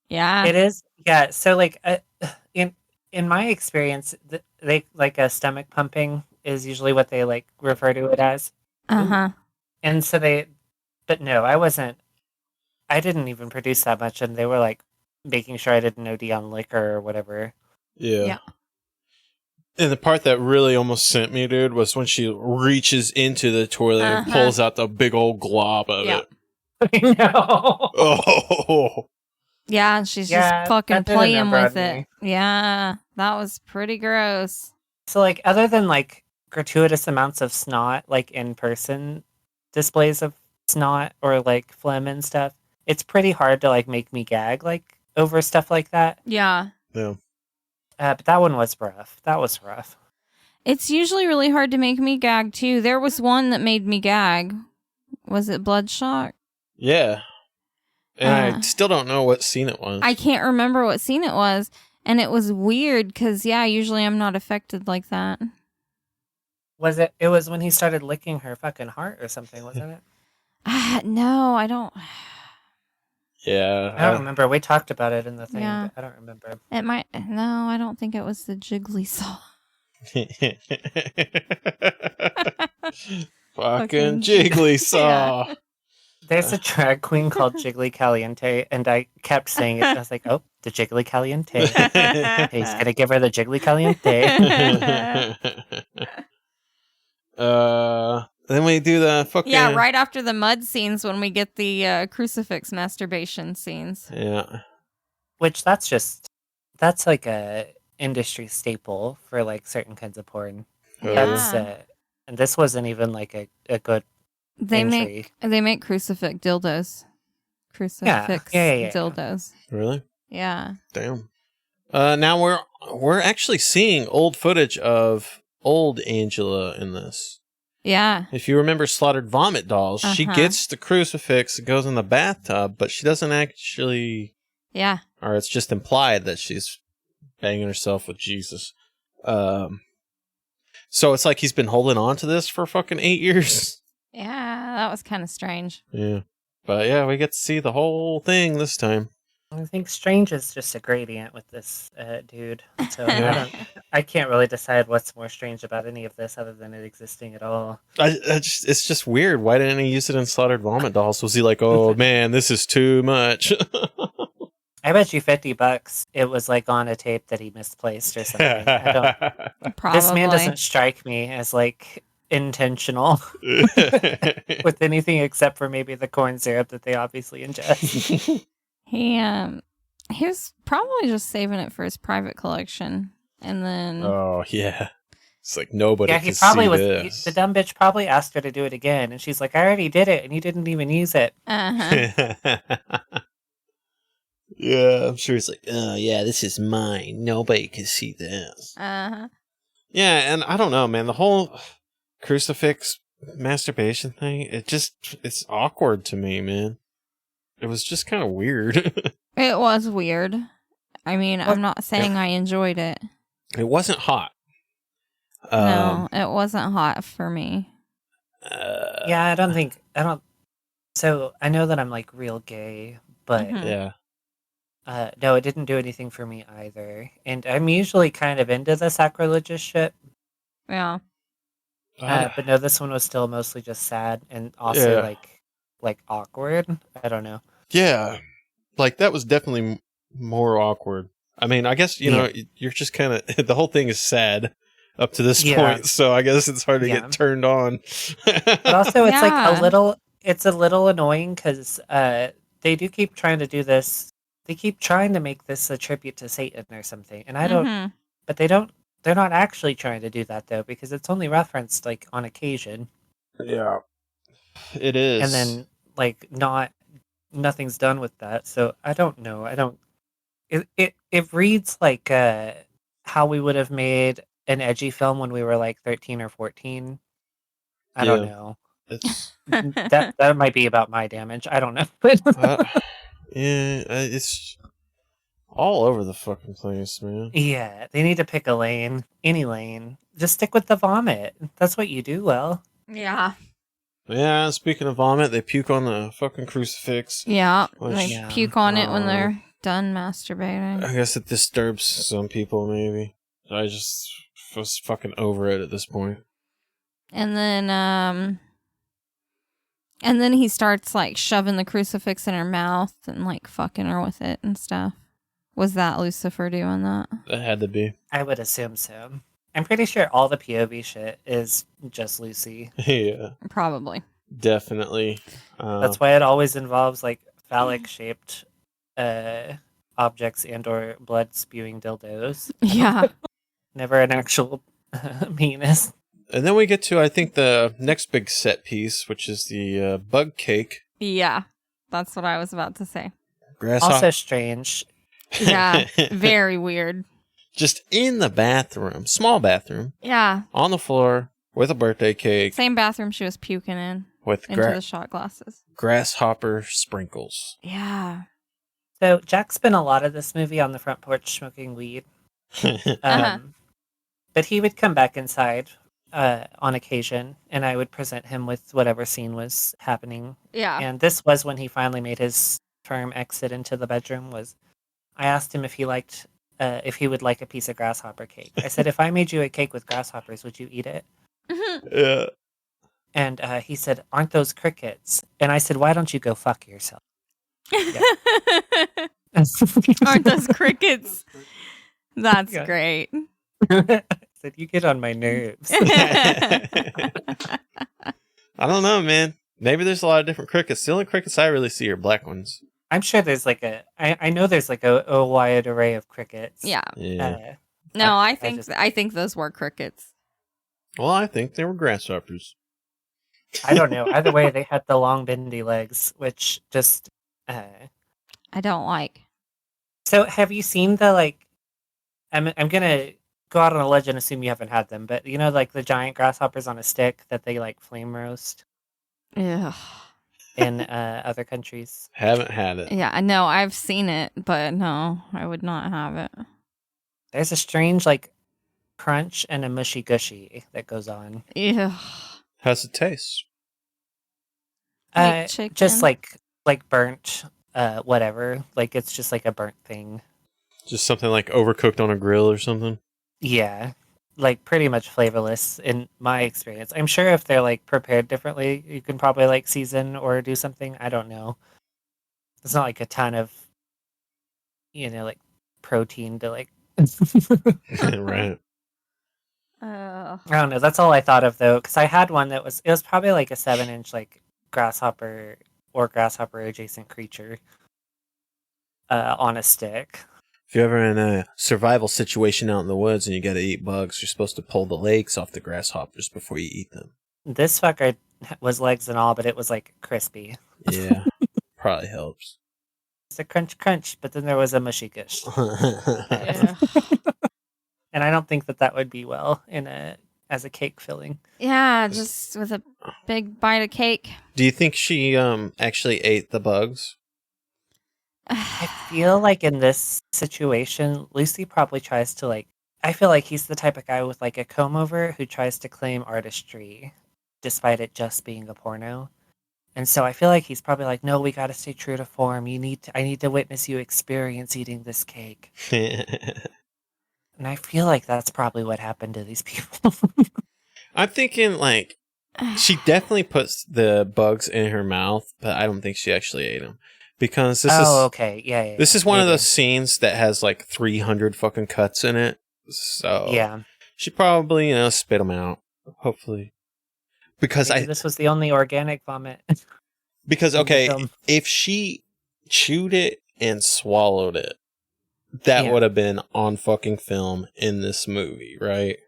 yeah. It is, yeah. So, like, in my experience, they like a stomach pumping is usually what they like refer to it as, Uh-huh. and so but no, I didn't even produce that much, and they were like making sure I didn't OD on liquor or whatever. Yeah. And the part that really almost sent me, dude, was when she reaches into the toilet and Uh-huh. pulls out the big old glob of Yeah. it. I know. Oh, Yeah, and she's Yeah, just fucking that did a playing number with on it. me. Yeah, that was pretty gross. So, like, other than like gratuitous amounts of snot, like in person displays of snot or like phlegm and stuff, it's pretty hard to like make me gag like over stuff like that. Yeah. yeah. But that one was rough. That was rough. It's usually really hard to make me gag, too. There was one that made me gag. Was it Bloodshot? Yeah. And I Uh. still don't know what scene it was. I can't remember what scene it was. And it was weird because, yeah, usually I'm not affected like that. Was it? It was when he started licking her fucking heart or something, wasn't it? No, I don't. Yeah. I don't remember. We talked about it in the thing, Yeah. but I don't remember. It might. No, I don't think it was the Jiggly Saw. Fucking jiggly saw. Yeah. There's a drag queen called Jiggly Caliente, and I kept saying it. I was like, "Oh, the Jiggly Caliente." He's gonna give her the Jiggly Caliente. Then we do the fucking Yeah, right after the mud scenes when we get the crucifix masturbation scenes. Yeah. Which that's like a industry staple for like certain kinds of porn. Oh, That's Yeah. and this wasn't even like a good They entry. make crucifix dildos. Crucifix Yeah. dildos. Really? Yeah. Damn. Now we're actually seeing old footage of old Angela in this. Yeah. If you remember Slaughtered Vomit Dolls, she Uh-huh. gets the crucifix and goes in the bathtub, but she doesn't actually, Yeah. or it's just implied that she's banging herself with Jesus. So it's like he's been holding on to this for fucking 8 years. Yeah, that was kind of strange. Yeah. But yeah, we get to see the whole thing this time. I think strange is just a gradient with this dude. So Yeah. I can't really decide what's more strange about any of this other than it existing at all. It's just weird. Why didn't he use it in Slaughtered Vomit Dolls? Was he like, oh man, this is too much? I bet you $50 it was like on a tape that he misplaced or something. I don't. Probably. This man doesn't strike me as like intentional with anything except for maybe the corn syrup that they obviously ingest. He was probably just saving it for his private collection, and then Oh yeah, it's like nobody Yeah, can he probably see was. this. The dumb bitch probably asked her to do it again, and she's like, "I already did it, and you didn't even use it." Yeah, I'm sure it's like, oh yeah, this is mine. Nobody can see this. Yeah, and I don't know, man. The whole crucifix masturbation thing, it's awkward to me, man. It was just kind of weird. It was weird. I mean, I'm not saying I enjoyed it. It wasn't hot. No, it wasn't hot for me. Yeah, I don't. So I know that I'm like real gay, but Yeah. no, it didn't do anything for me either. And I'm usually kind of into the sacrilegious shit. Yeah. But no, this one was still mostly just sad and also like awkward. I don't know. Yeah. Like, that was definitely more awkward. I mean, I guess, you know, you're just kind of... The whole thing is sad up to this point, so I guess it's hard to get turned on. But also, it's like a little... It's a little annoying because they do keep trying to do this. They keep trying to make this a tribute to Satan or something. And I don't... But they don't... They're not actually trying to do that, though, because it's only referenced, like, on occasion. Yeah. It is. And then, like, nothing's done with that. So I don't know. It reads like how we would have made an edgy film when we were like 13 or 14. I don't know. That might be about my damage. I don't know. It's all over the fucking place, man. Yeah, they need to pick a lane, any lane. Just stick with the vomit. That's what you do well. Yeah. Yeah, speaking of vomit, they puke on the fucking crucifix. Yeah, Which, they puke on it when they're done masturbating. I guess it disturbs some people, maybe. I just was fucking over it at this point. And then he starts like shoving the crucifix in her mouth and like fucking her with it and stuff. Was that Lucifer doing that? That had to be. I would assume so. I'm pretty sure all the POV shit is just Lucy. Yeah. Probably. Definitely. That's why it always involves like phallic shaped objects and or blood spewing dildos. Yeah. Never an actual penis. And then we get to, I think, the next big set piece, which is the bug cake. Yeah. That's what I was about to say. Also strange. Yeah. Very weird. Just in the bathroom, small bathroom. Yeah. On the floor with a birthday cake. Same bathroom she was puking in. With into the shot glasses. Grasshopper sprinkles. Yeah. So Jack spent a lot of this movie on the front porch smoking weed. But he would come back inside on occasion, and I would present him with whatever scene was happening. Yeah. And this was when he finally made his firm exit into the bedroom. I asked him if he liked... if he would like a piece of grasshopper cake. I said, if I made you a cake with grasshoppers, would you eat it? Yeah. And he said, aren't those crickets? And I said, why don't you go fuck yourself? Yeah. Aren't those crickets? That's great. I said, you get on my nerves. I don't know, man. Maybe there's a lot of different crickets. The only crickets I really see are black ones. I'm sure there's like I know there's like a wide array of crickets. Yeah. No, I think those were crickets. Well, I think they were grasshoppers. I don't know. Either way, they had the long bendy legs, which just I don't like. So have you seen the like I'm gonna go out on a ledge and assume you haven't had them, but you know like the giant grasshoppers on a stick that they like flame roast? Yeah. In other countries. Haven't had it. Yeah, I know. I've seen it, but no, I would not have it. There's a strange, like, crunch and a mushy gushy that goes on. Yeah. How's it taste? Like chicken? Just like burnt, whatever. Like, it's just like a burnt thing. Just something like overcooked on a grill or something? Yeah. Like pretty much flavorless in my experience. I'm sure if they're like prepared differently, you can probably like season or do something. I don't know. It's not like a ton of like protein to like. Right. I don't know. That's all I thought of though, because I had one that it was probably like a 7-inch like grasshopper or grasshopper adjacent creature on a stick. If you're ever in a survival situation out in the woods and you gotta eat bugs, you're supposed to pull the legs off the grasshoppers before you eat them. This fucker was legs and all, but it was like crispy. Yeah, probably helps. It's a crunch crunch, but then there was a mushy gush. Yeah. And I don't think that would be well as a cake filling. Yeah, just with a big bite of cake. Do you think she actually ate the bugs? I feel like in this situation, Lucy probably tries to like. I feel like he's the type of guy with like a comb over who tries to claim artistry, despite it just being a porno. And so I feel like he's probably like, no, we got to stay true to form. I need to witness you experience eating this cake. And I feel like that's probably what happened to these people. I'm thinking like she definitely puts the bugs in her mouth, but I don't think she actually ate them because this is okay, yeah. This is one of those scenes that has like 300 fucking cuts in it, so yeah, she probably spit them out. Hopefully, because this was the only organic vomit. Because okay, if she chewed it and swallowed it, that would have been on fucking film in this movie, right?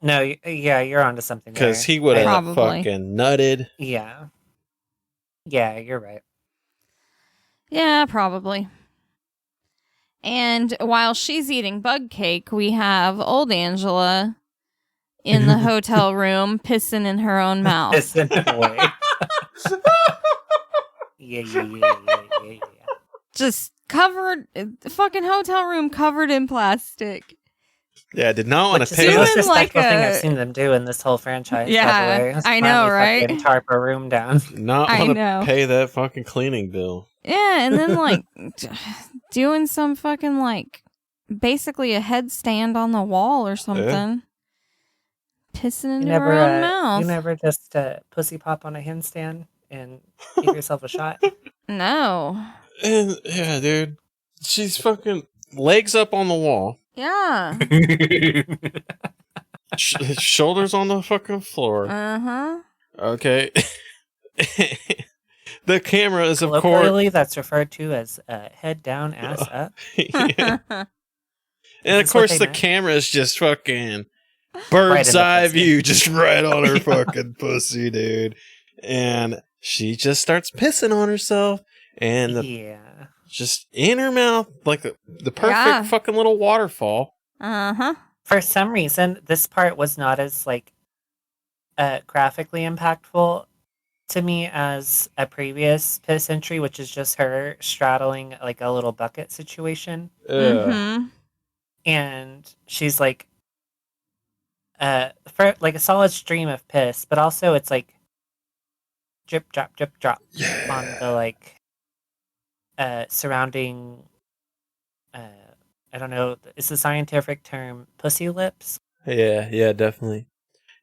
No, yeah, you're onto something. Because he would have fucking nutted. Yeah, you're right. Yeah, probably. And while she's eating bug cake, we have old Angela in the hotel room pissing in her own mouth. Pissing away. Yeah. Just covered, fucking hotel room covered in plastic. Yeah, I did not want to pay the most that. disrespectful thing I've seen them do in this whole franchise. Yeah, by the way. I know, right? Fucking tarp a room down. Not want to pay that fucking cleaning bill. Yeah, and then like doing some fucking like basically a headstand on the wall or something. Yeah. Pissing into her own mouth. You never just pussy pop on a handstand and give yourself a shot? No. And yeah, dude. She's fucking legs up on the wall. Yeah. Shoulders on the fucking floor. Uh-huh. Okay. The camera is, of course... Colloquially, that's referred to as head down, ass up. Yeah. And of course, the camera is just fucking bird's eye view, just right on her fucking pussy, dude. And she just starts pissing on herself. And just in her mouth, like the perfect fucking little waterfall. Uh-huh. For some reason, this part was not as like graphically impactful to me as a previous piss entry, which is just her straddling like a little bucket situation. Mm-hmm. And she's like for like a solid stream of piss, but also it's like drip drop on the like surrounding I don't know, it's the scientific term pussy lips. Yeah, definitely.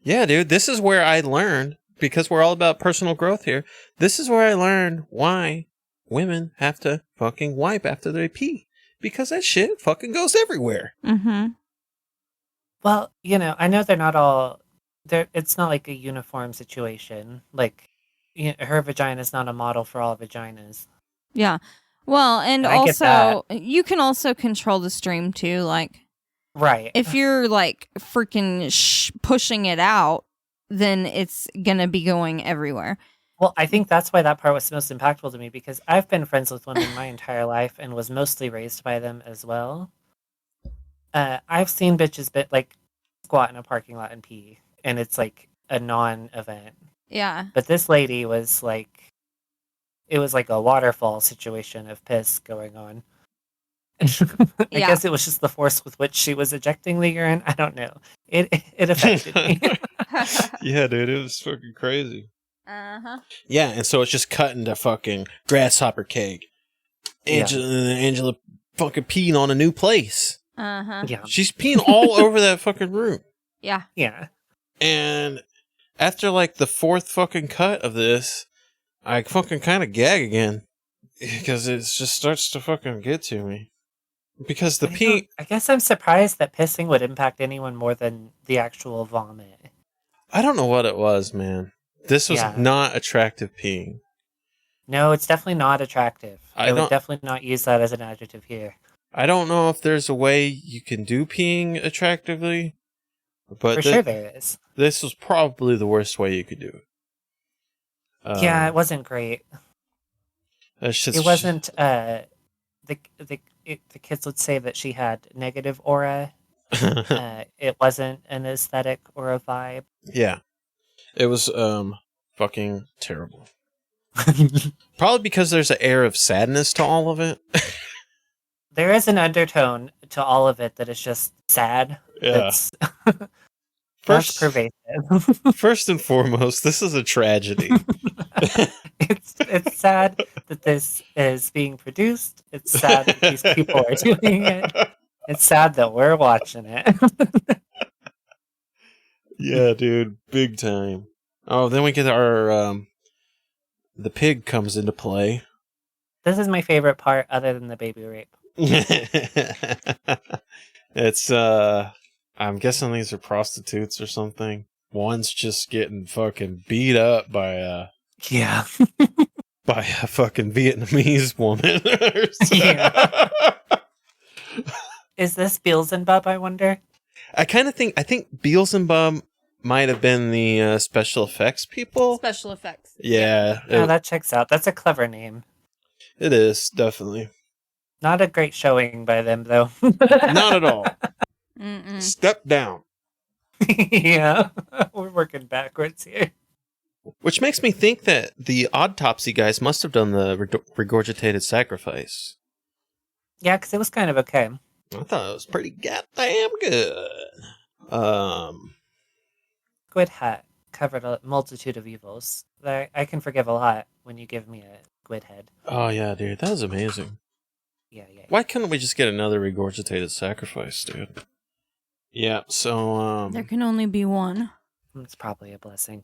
Yeah, dude, this is where I learned, because we're all about personal growth here, this is where I learned why women have to fucking wipe after they pee. Because that shit fucking goes everywhere. Mm-hmm. Well, I know they're not all... It's not like a uniform situation. Like, her vagina is not a model for all vaginas. Yeah. Well, and also, you can also control the stream, too. Like, right. If you're, like, freaking pushing it out, then it's gonna be going everywhere. Well, I think that's why that part was most impactful to me, because I've been friends with women my entire life and was mostly raised by them as well. I've seen bitches like squat in a parking lot and pee, and it's like a non-event. Yeah. But this lady was like, it was like a waterfall situation of piss going on. I guess it was just the force with which she was ejecting the urine. I don't know. It affected me. Yeah, dude, it was fucking crazy. Uh-huh. Yeah, and so it's just cut into fucking grasshopper cake. Angela fucking peeing on a new place. Uh-huh. Yeah. She's peeing all over that fucking room. Yeah. Yeah. And after like the fourth fucking cut of this, I fucking kind of gag again. Because it just starts to fucking get to me. Because the pee. I guess I'm surprised that pissing would impact anyone more than the actual vomit. I don't know what it was, man. This was Yeah. not attractive peeing. No, it's definitely not attractive. I I would don't- definitely not use that as an adjective here. I don't know if there's a way you can do peeing attractively, but For sure there is. this was probably the worst way you could do it. Yeah, it wasn't great. That's just, It wasn't. The kids would say that she had negative aura. It wasn't an aesthetic or a vibe. Yeah, it was fucking terrible. Probably because there's an air of sadness to all of it. There is an undertone to all of it that is just sad. Yeah. It's First, pervasive. first and foremost, this is a tragedy. It's sad that this is being produced. It's sad that these people are doing it. It's sad that we're watching it. Yeah, dude, big time. Oh, then we get our the pig comes into play. This is my favorite part, other than the baby rape. It's I'm guessing these are prostitutes or something. One's just getting fucking beat up by a Yeah. fucking Vietnamese woman. Yeah. Is this Beelzebub, I wonder? I think Beelzebub might have been the special effects people. Special effects. Yeah, Oh, that checks out. That's a clever name. it is definitely Not a great showing by them, though. not at all. Mm-mm. Step down. Yeah. We're working backwards here. Which makes me think that the autopsy guys must have done the regurgitated sacrifice. Yeah, because it was kind of okay. I thought it was pretty goddamn good. Squid Hat covered a multitude of evils. I can forgive a lot when you give me a squid head. Oh yeah, dude, that was amazing. Yeah. Why couldn't we just get another regurgitated sacrifice, dude? Yeah, so There can only be one. It's probably a blessing.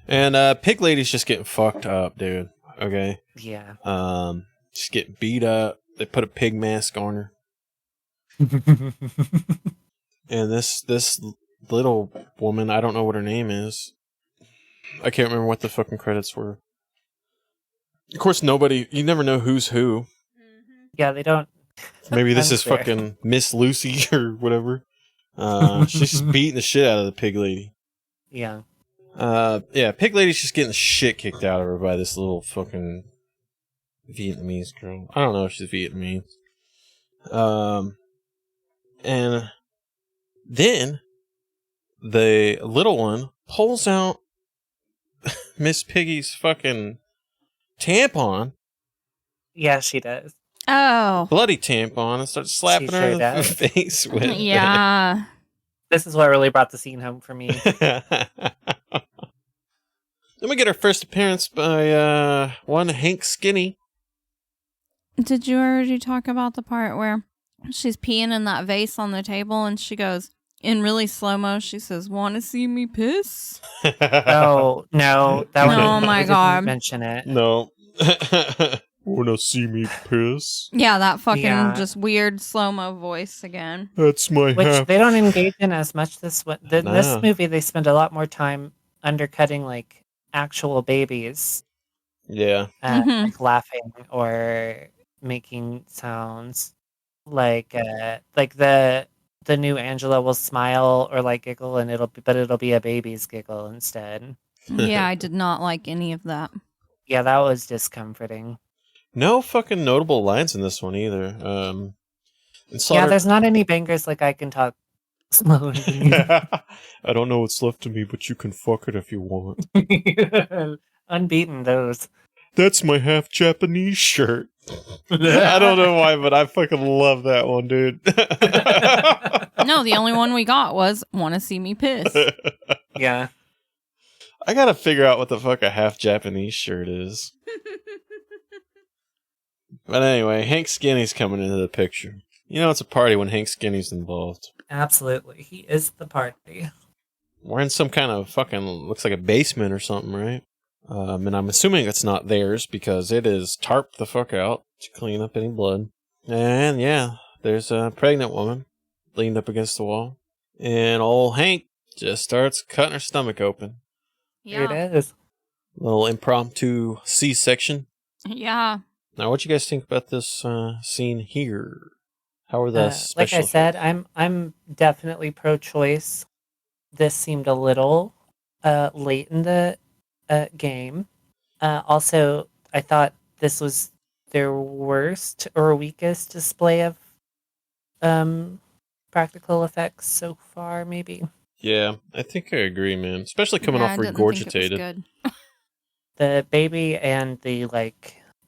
and Pig Lady's just getting fucked up, dude. Okay. Yeah. She's getting beat up. They put a pig mask on her. And this little woman, I don't know what her name is. I can't remember what the fucking credits were. Of course, you never know who's who. Yeah, they don't. Maybe this is Unfair. fucking Miss Lucy or whatever. She's just beating the shit out of the pig lady. Yeah. Yeah, pig lady's just getting the shit kicked out of her by this little fucking Vietnamese girl. I don't know if she's Vietnamese. And then the little one pulls out Miss Piggy's fucking tampon, Yeah, she does. Oh. bloody tampon, and starts slapping She her sure in the does. face with it. Yeah. This is what really brought the scene home for me. Then we get our first appearance by one Hank Skinny. Did you already talk about the part where she's peeing in that vase on the table and she goes, in really slow-mo, she says, "Want to see me piss?" No, that Oh one. my I didn't God. mention it. No. Wanna see me piss? Yeah, that fucking Yeah. just weird slow-mo voice again. That's my Which they don't engage in as much this this No. movie. They spend a lot more time undercutting like actual babies, Yeah. Mhm. like laughing or making sounds, like the new Angela will smile or like giggle, and it'll be a baby's giggle instead. Yeah, I did not like any of that. Yeah, that was discomforting. No fucking notable lines in this one either. And Yeah, Slaughter- there's not any bangers like I can talk slowly. I don't know what's left of me, but you can fuck it if you want. Unbeaten those. That's my half Japanese shirt. I don't know why, but I fucking love that one, dude. No, the only one we got was "Want to see me piss." Yeah. I gotta figure out what the fuck a half Japanese shirt is. But anyway, Hank Skinny's coming into the picture. You know it's a party when Hank Skinny's involved. Absolutely. He is the party. We're in some kind of fucking, looks like a basement or something, right? And I'm assuming it's not theirs because it is tarped the fuck out to clean up any blood. And yeah, there's a pregnant woman leaned up against the wall, and old Hank just starts cutting her stomach open. Here Yeah. it is. Little impromptu C-section. Yeah. Now, what you guys think about this scene here? How are the Like special I said, effects? I'm definitely pro-choice. This seemed a little late in the game. Also, I thought this was their worst or weakest display of practical effects so far, maybe. Yeah, I think I agree, man. Especially coming off I didn't think it was regurgitated. good. The baby and the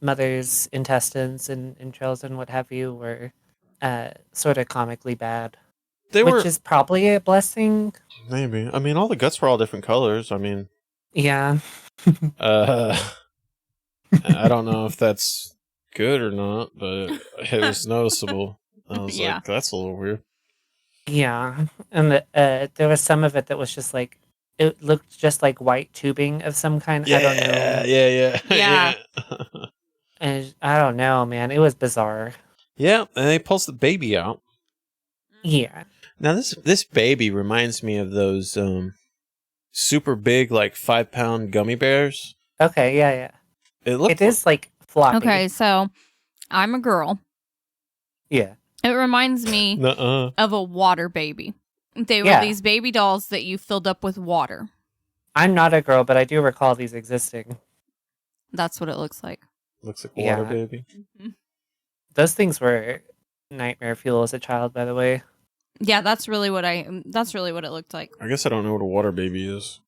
mother's intestines and entrails and what have you were sort of comically bad. They which were is probably a blessing. maybe. I mean, all the guts were all different colors. I mean, Yeah. I don't know if that's good or not, but it was noticeable. I was Yeah. like, that's a little weird. Yeah. And there was some of it that was just like, it looked just like white tubing of some kind. I don't know. Yeah. Yeah. And I don't know, man. It was bizarre. Yeah, and they pulls the baby out. Yeah. Now this baby reminds me of those super big, like 5-pound gummy bears. Okay. Yeah. It Is like floppy. Okay, so I'm a girl. Yeah. It reminds me Nuh-uh. of a water baby. They were Yeah. these baby dolls that you filled up with water. I'm not a girl, but I do recall these existing. That's what it looks like. Looks like a water Yeah. baby. Those things were nightmare fuel as a child, by the way. Yeah, that's really what it looked like. I guess I don't know what a water baby is.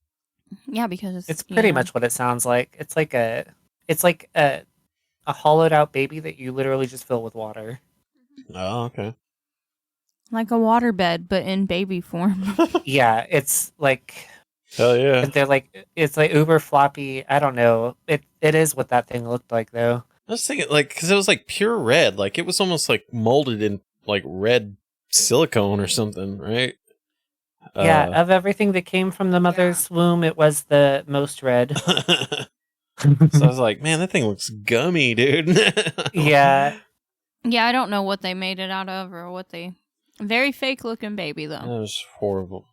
Yeah, because It's pretty yeah. much what it sounds like. It's like a hollowed out baby that you literally just fill with water. Oh, okay. like a waterbed, but in baby form. Yeah, it's like Hell yeah. they're like it's like uber floppy. I don't know. It is what that thing looked like though. I was thinking, like, because it was like pure red. Like, it was almost like molded in like red silicone or something, right? Yeah, of everything that came from the mother's womb, it was the most red. So I was like, man, that thing looks gummy, dude. Yeah, Yeah, I don't know what they made it out of or what they. Very fake looking baby That though. was horrible.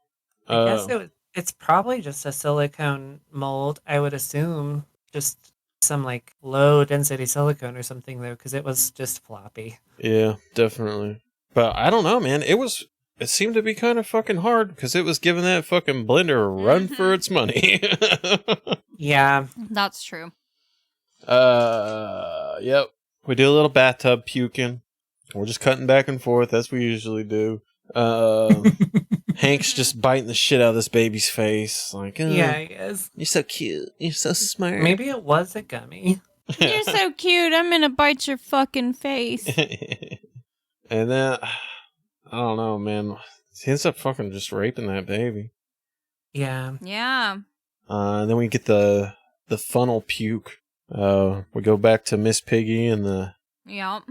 I guess it's probably just a silicone mold. I would assume just some like low density silicone or something though, because it was just floppy. Yeah, definitely. But I don't know, man. It seemed to be kind of fucking hard because it was giving that fucking blender a run for its money. Yeah, That's true. Yep. We do a little bathtub puking. We're just cutting back and forth as we usually do. Hank's just biting the shit out of this baby's face. Like, oh, yeah, I guess. you're so cute. You're so smart. Maybe it was a gummy. You're so cute. I'm gonna bite your fucking face. And then, I don't know, man. He ends up fucking just raping that baby. Yeah, Yeah. And then we get the funnel puke. We go back to Miss Piggy and Yep.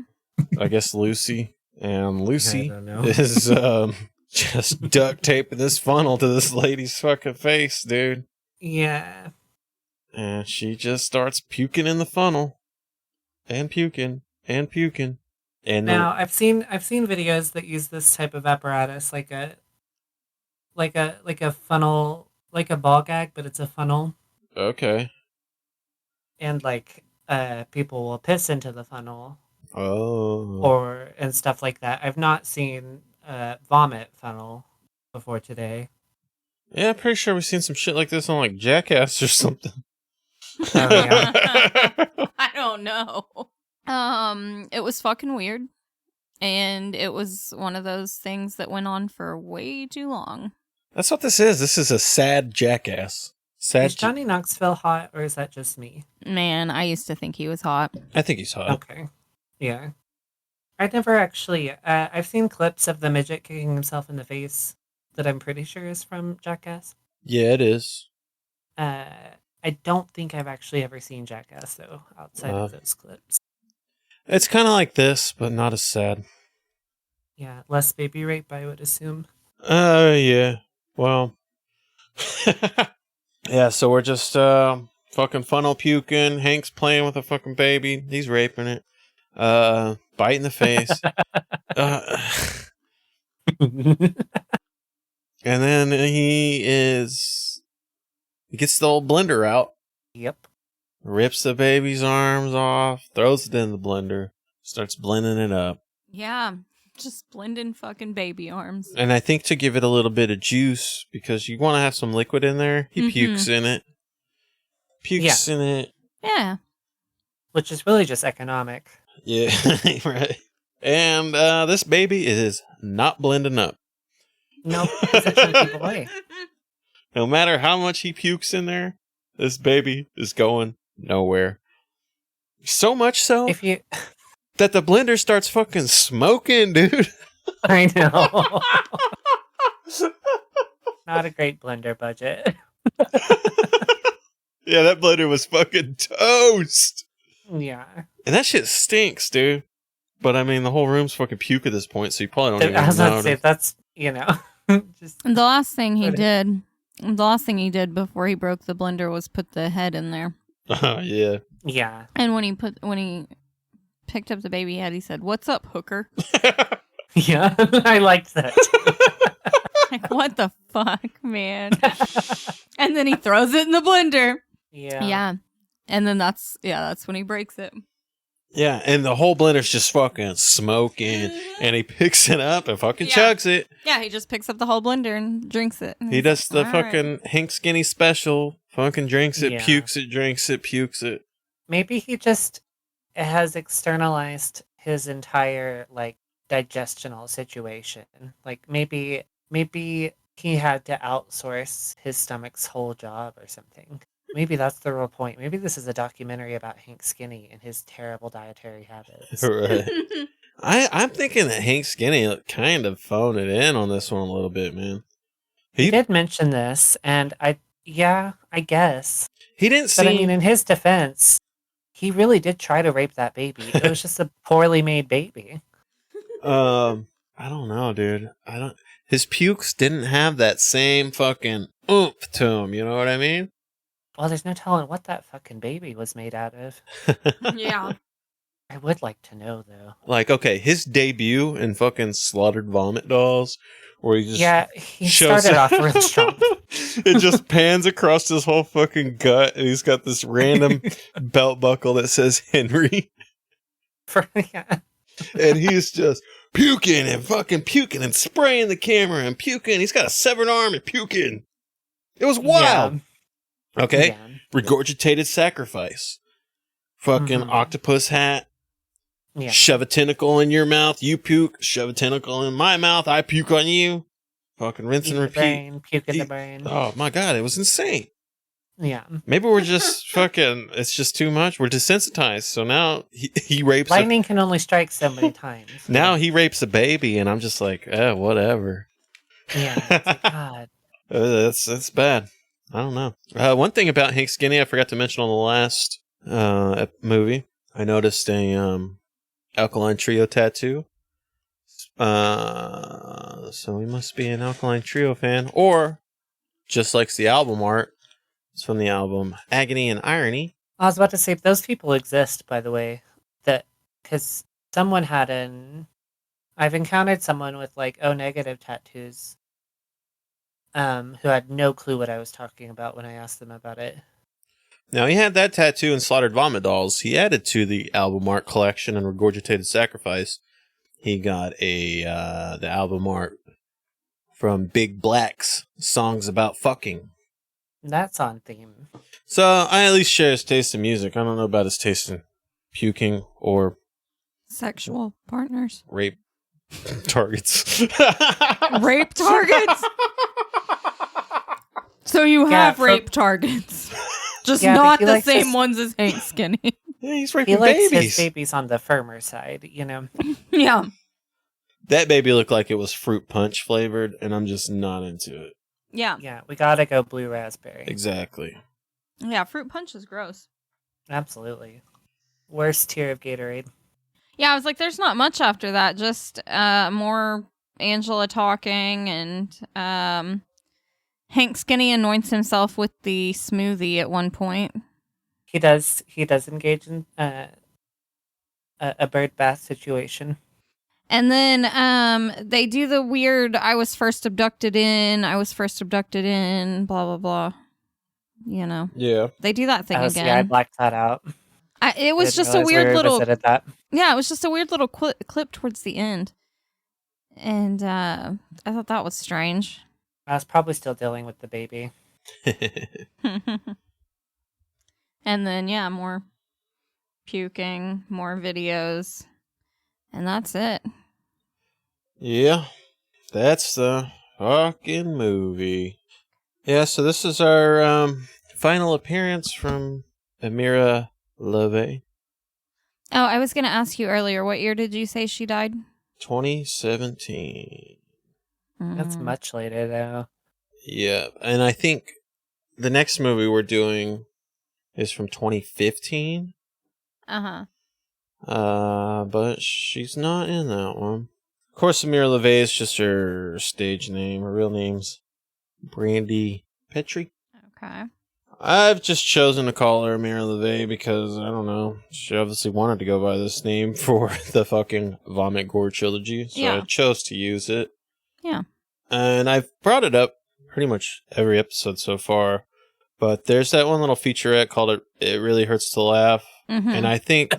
I guess Lucy. And I Lucy don't know. is just duct taping this funnel to this lady's fucking face, dude. Yeah. And she just starts puking in the funnel. And puking. And puking. And Now I've seen videos that use this type of apparatus, like a funnel, like a ball gag, but it's a funnel, okay. and people will piss into the funnel Oh. and stuff like that. I've not seen vomit funnel before today. Yeah, I'm pretty sure we've seen some shit like this on like Jackass or something. Oh, yeah. I don't know. It was fucking weird. And it was one of those things that went on for way too long. That's what this is. This is a sad Jackass. Sad. Is Johnny Knoxville hot, or is that just me? Man, I used to think he was hot. I think he's hot. Okay. Yeah. I've never actually. I've seen clips of the midget kicking himself in the face that I'm pretty sure is from Jackass. Yeah, it is. I don't think I've actually ever seen Jackass though, outside of those clips. It's kind of like this, but not as sad. Yeah, less baby rape, I would assume. Yeah. Well. Yeah, so we're just fucking funnel puking. Hank's playing with a fucking baby. He's raping it. bite in the face. And then he gets the old blender out, Yep. rips the baby's arms off, throws it in the blender, starts blending it up. Yeah, just blending fucking baby arms. And I think to give it a little bit of juice, because you want to have some liquid in there, he pukes in it. Pukes in it. Yeah. Which is really just economic. Yeah, right. And this baby is not blending up. Nope. It's a chunky boy. No matter how much he pukes in there, this baby is going nowhere. So much so If you, that the blender starts fucking smoking, dude. I know. Not a great blender budget. Yeah, that blender was fucking toast. Yeah. And that shit stinks, dude. But I mean, the whole room's fucking puke at this point, so you probably don't I was even about to say know. that's just The last thing he did before he broke the blender was put the head in there. Yeah. yeah. And when he picked up the baby head, he said, "What's up, hooker?" Yeah. I liked that. Like, what the fuck, man? And then he throws it in the blender. Yeah. Yeah. And then that's when he breaks it. Yeah, and the whole blender's just fucking smoking, and he picks it up and fucking chugs it. Yeah, he just picks up the whole blender and drinks it. And He he's does like, the "All right." fucking Hank Skinny special. Fucking drinks it, Yeah. pukes it, drinks it, pukes it. Maybe he just has externalized his entire like digestional situation. Like maybe he had to outsource his stomach's whole job or something. Maybe that's the real point. Maybe this is a documentary about Hank Skinny and his terrible dietary habits. Right. I'm thinking that Hank Skinny kind of phoned it in on this one a little bit, man. He did mention this, and I guess. He didn't But I seem... mean, in his defense, he really did try to rape that baby. It was just a poorly made baby. I don't know, dude. His pukes didn't have that same fucking oomph to him, you know what I mean? Well, there's no telling what that fucking baby was made out of. Yeah. I would like to know, though. Like, okay, his debut in fucking Slaughtered Vomit Dolls, where he just He shows started off real strong. It just pans across his whole fucking gut, and he's got this random belt buckle that says Henry, and he's just puking and fucking puking and spraying the camera and puking. He's got a severed arm and puking. It was wild. Okay, Yeah. regurgitated sacrifice. Fucking octopus hat. Yeah. Shove a tentacle in your mouth, you puke. Shove a tentacle in my mouth, I puke on you. Fucking rinse Eat and the repeat. brain, puke in the brain. Oh my god, it was insane. Yeah. Maybe we're just fucking, it's just too much. We're desensitized. So now he rapes Lightning can only strike so many times. now he rapes a baby, and I'm just like, whatever. Yeah. It's like, God. That's bad. I don't know. One thing about Hank Skinny I forgot to mention on the last movie. I noticed a Alkaline Trio tattoo. So he must be an Alkaline Trio fan, or just likes the album art. It's from the album Agony and Irony. I was about to say, those people exist, by the way. Because someone had I've encountered someone with like O negative tattoos who had no clue what I was talking about when I asked them about it. Now, he had that tattoo in Slaughtered Vomit Dolls. He added to the album art collection and Regurgitated Sacrifice. He got the album art from Big Black's Songs About Fucking. That's on theme. So, I at least share his taste in music. I don't know about his taste in puking or Sexual partners. rape targets. Rape targets? So you have rape targets. Just Yeah, but not he the likes same his- ones as Hank Skinny. Yeah, he's He raping likes his babies. babies on the firmer side, you know? Yeah. That baby looked like it was fruit punch flavored, and I'm just not into it. Yeah. Yeah, we gotta go blue raspberry. Exactly. Yeah, fruit punch is gross. Absolutely. Worst tier of Gatorade. Yeah, I was like, there's not much after that. Just more Angela talking, and Hank Skinny anoints himself with the smoothie at one point. He does engage in a bird bath situation. And then they do the weird I was first abducted in, blah, blah, blah. You know. Yeah. They do that thing See, I again. blacked that out. It was just a realize we weird little... revisited that. Yeah, it was just a weird little clip towards the end. And I thought that was strange. I was probably still dealing with the baby. And then, yeah, more puking, more videos. And that's it. Yeah, that's the fucking movie. Yeah, so this is our final appearance from Amira Leve. Oh, I was going to ask you earlier, what year did you say she died? 2017. That's much later, though. Yeah, and I think the next movie we're doing is from 2015. Uh-huh. But she's not in that one. Of course, Amira Leve is just her stage name. Her real name's Brandy Petrie. Okay. I've just chosen to call her Amira Leve because, I don't know, she obviously wanted to go by this name for the fucking Vomit Gore trilogy, so I chose to use it. Yeah. And I've brought it up pretty much every episode so far, but there's that one little featurette called It Really Hurts to Laugh, and I think...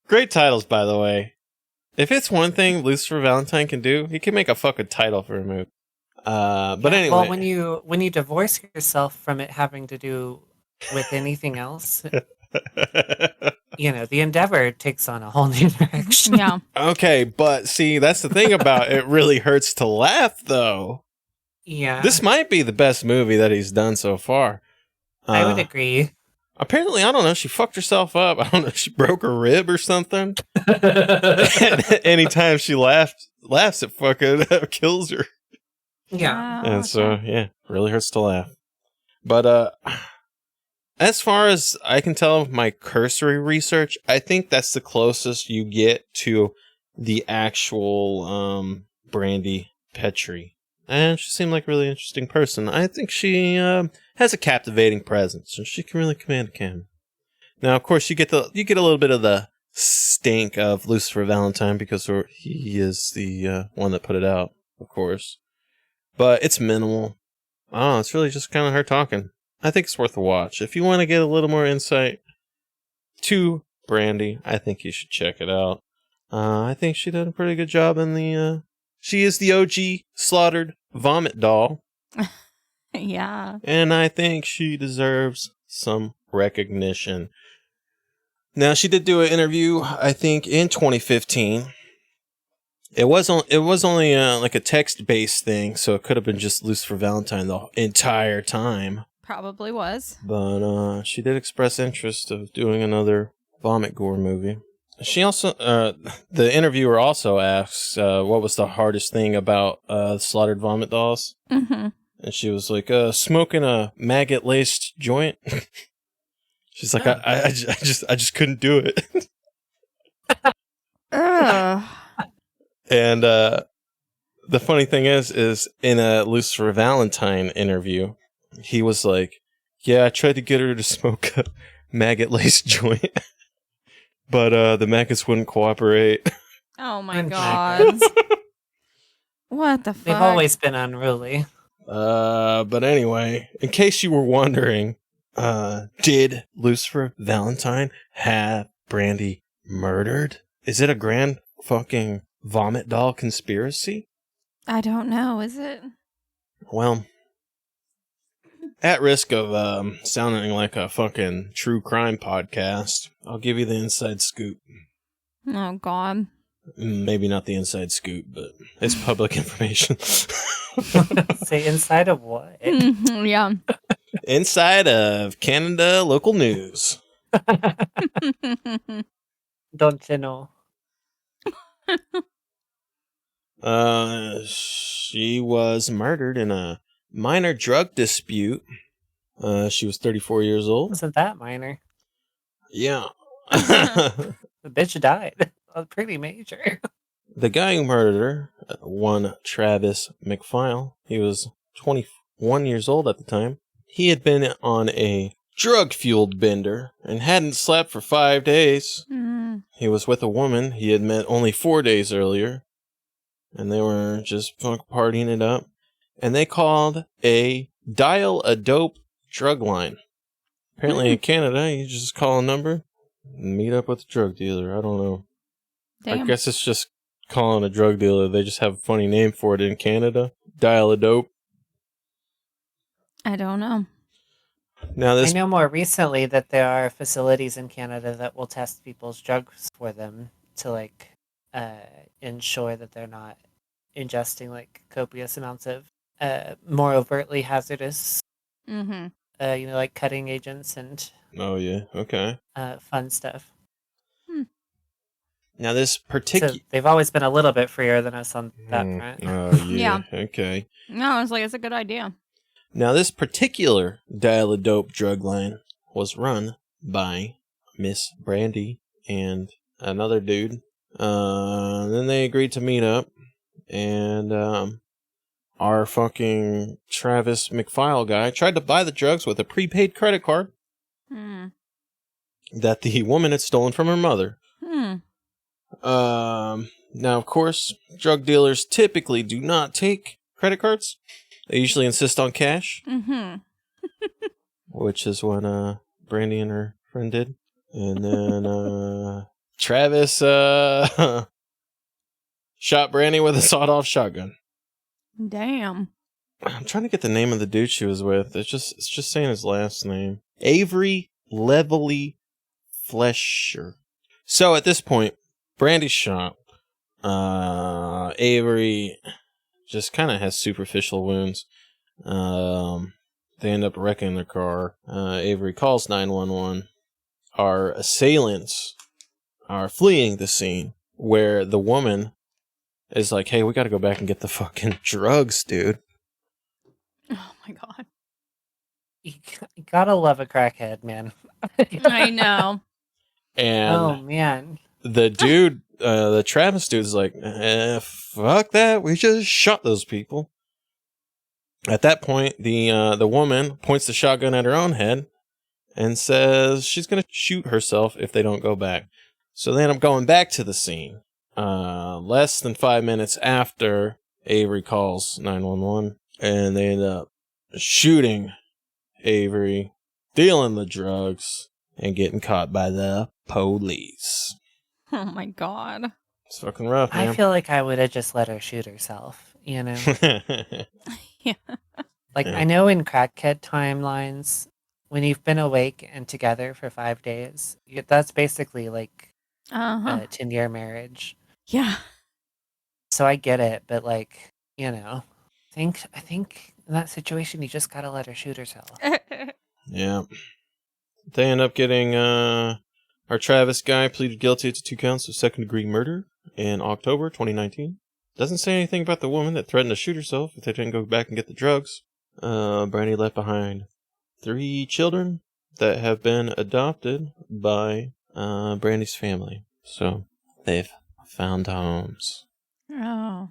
Great titles, by the way. If it's one thing Lucifer Valentine can do, he can make a fucking title for a movie. But anyway. Well, when you divorce yourself from it having to do with anything else, you know, the endeavor takes on a whole new direction. Yeah. Okay, but see, that's the thing about It Really Hurts to Laugh, though. Yeah. This might be the best movie that he's done so far. I would agree. Apparently, I don't know, she fucked herself up. I don't know, she broke her rib or something. Anytime she laughs, it fucking kills her. Yeah. And so, yeah, really hurts to laugh. But as far as I can tell of my cursory research, I think that's the closest you get to the actual Brandy Petrie. And she seemed like a really interesting person. I think she has a captivating presence, and she can really command a camera. Now, of course, you get a little bit of the stink of Lucifer Valentine because he is the one that put it out, of course. But it's minimal. I don't know, it's really just kind of her talking. I think it's worth a watch. If you want to get a little more insight to Brandy, I think you should check it out. I think she did a pretty good job in the... She is the OG slaughtered vomit doll. Yeah. And I think she deserves some recognition. Now, she did do an interview, I think, in 2015. It was only like a text-based thing, so it could have been just Lucifer Valentine the entire time. Probably was. But she did express interest of doing another vomit gore movie. She also, the interviewer also asks, what was the hardest thing about slaughtered vomit dolls? Mm-hmm. And she was like, smoking a maggot-laced joint. She's like, I just couldn't do it. And the funny thing is in a Lucifer Valentine interview, he was like, yeah, I tried to get her to smoke a maggot-laced joint. But the maggots wouldn't cooperate. Oh my god. What the fuck? They've always been unruly. But anyway, in case you were wondering, did Lucifer Valentine have Brandy murdered? Is it a grand fucking vomit doll conspiracy? I don't know, is it? Well, at risk of sounding like a fucking true crime podcast, I'll give you the inside scoop. Oh, God. Maybe not the inside scoop, but it's public information. Say inside of what? Yeah. Inside of Canada local news. Don't you know? She was murdered in a minor drug dispute. She was 34 years old. Wasn't that minor? Yeah. The bitch died. Pretty major. The guy who murdered her, one Travis McFile, he was 21 years old at the time. He had been on a drug-fueled bender and hadn't slept for 5 days. Mm. He was with a woman he had met only 4 days earlier, and they were just partying it up. And they called a dial-a-dope drug line. Apparently in Canada, you just call a number and meet up with a drug dealer. I don't know. Damn. I guess it's just calling a drug dealer. They just have a funny name for it in Canada. Dial-a-dope. I don't know. Now this I know more recently that there are facilities in Canada that will test people's drugs for them to like ensure that they're not ingesting like copious amounts of more overtly hazardous, Mm-hmm. like cutting agents and Oh yeah, okay. fun stuff. Now this So particular they've always been a little bit freer than us on that front. Oh yeah, Yeah. okay. No, I was like, it's a good idea. Now this particular dial-a-dope drug line was run by Miss Brandy and another dude. Then they agreed to meet up, and our fucking Travis McFile guy tried to buy the drugs with a prepaid credit card Hmm. that the woman had stolen from her mother. Hmm. Now, of course, drug dealers typically do not take credit cards. They usually insist on cash, Mm-hmm. which is what Brandy and her friend did. And then Travis shot Brandy with a sawed-off shotgun. Damn. I'm trying to get the name of the dude she was with. It's just saying his last name. Avery Levelly Flesher. So at this point, Brandy's shot. Avery just kind of has superficial wounds. They end up wrecking their car. Avery calls 911. Our assailants are fleeing the scene where the woman is like, hey, we got to go back and get the fucking drugs, dude. Oh my god. You gotta love a crackhead, man. I know. And Oh man. the dude, the Travis dude's like, fuck that. We just shot those people. At that point, the woman points the shotgun at her own head and says she's going to shoot herself if they don't go back. So they end up going back to the scene. Less than 5 minutes after Avery calls 911, and they end up shooting Avery, dealing the drugs, and getting caught by the police. Oh my god. It's fucking rough, man. I feel like I would have just let her shoot herself, you know? Yeah. Like, Yeah. I know in crackhead timelines, when you've been awake and together for 5 days, that's basically like Uh-huh. a 10-year marriage. Yeah. So I get it, but like, you know, I think in that situation, you just gotta let her shoot herself. Yeah. They end up getting, our Travis guy pleaded guilty to 2 counts of second-degree murder in October 2019. Doesn't say anything about the woman that threatened to shoot herself if they didn't go back and get the drugs. Brandy left behind 3 children that have been adopted by Brandy's family. So they've found homes. Oh.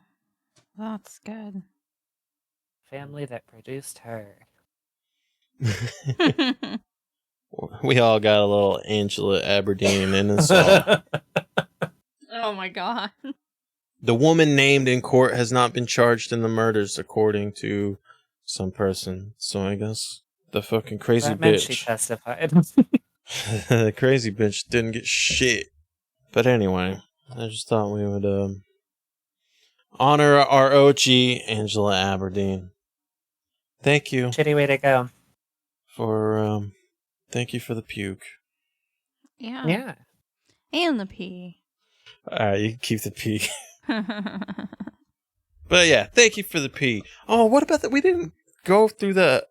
That's good. Family that produced her. We all got a little Angela Aberdeen in us all. Oh my god. The woman named in court has not been charged in the murders, according to some person. So I guess the fucking crazy That meant she bitch. testified. The crazy bitch didn't get shit. But anyway, I just thought we would honor our OG, Angela Aberdeen. Thank you Shitty way to go. for thank you for the puke. Yeah. Yeah. And the pee. Alright, you can keep the pee. But yeah, thank you for the pee. Oh, what about that? We didn't go through the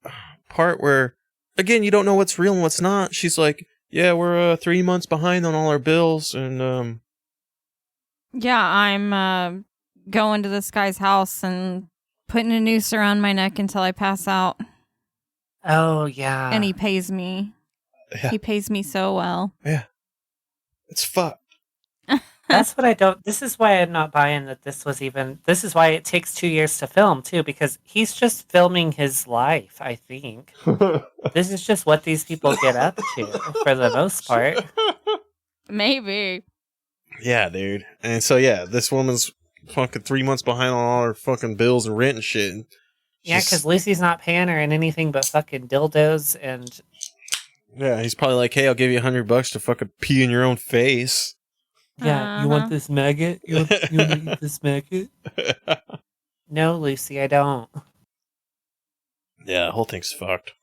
part where, again, you don't know what's real and what's not. She's like, yeah, we're 3 months behind on all our bills, and Yeah, I'm going to this guy's house and putting a noose around my neck until I pass out. Oh, yeah. And he pays me. Yeah. He pays me so well. yeah, it's fucked. That's what I don't. This is why I'm not buying that this was even. This is why it takes 2 years to film too, because he's just filming his life. I think this is just what these people get up to for the most part. Maybe. Yeah, dude. And so yeah, this woman's fucking 3 months behind on all her fucking bills and rent and shit. Yeah, because Lucy's not paying her in anything but fucking dildos and. Yeah, he's probably like, "Hey, I'll give you $100 to fucking pee in your own face." Yeah, you want this maggot? You want to eat this maggot? No, Lucy, I don't. Yeah, the whole thing's fucked.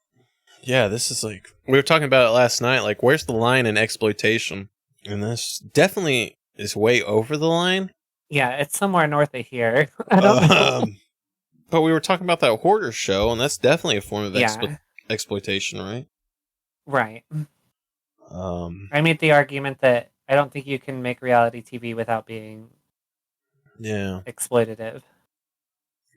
Yeah, this is like, we were talking about it last night. Like, where's the line in exploitation? And this definitely is way over the line. Yeah, it's somewhere north of here. I don't know. But we were talking about that hoarder show, and that's definitely a form of exploitation, right? Right. I made the argument that I don't think you can make reality TV without being exploitative.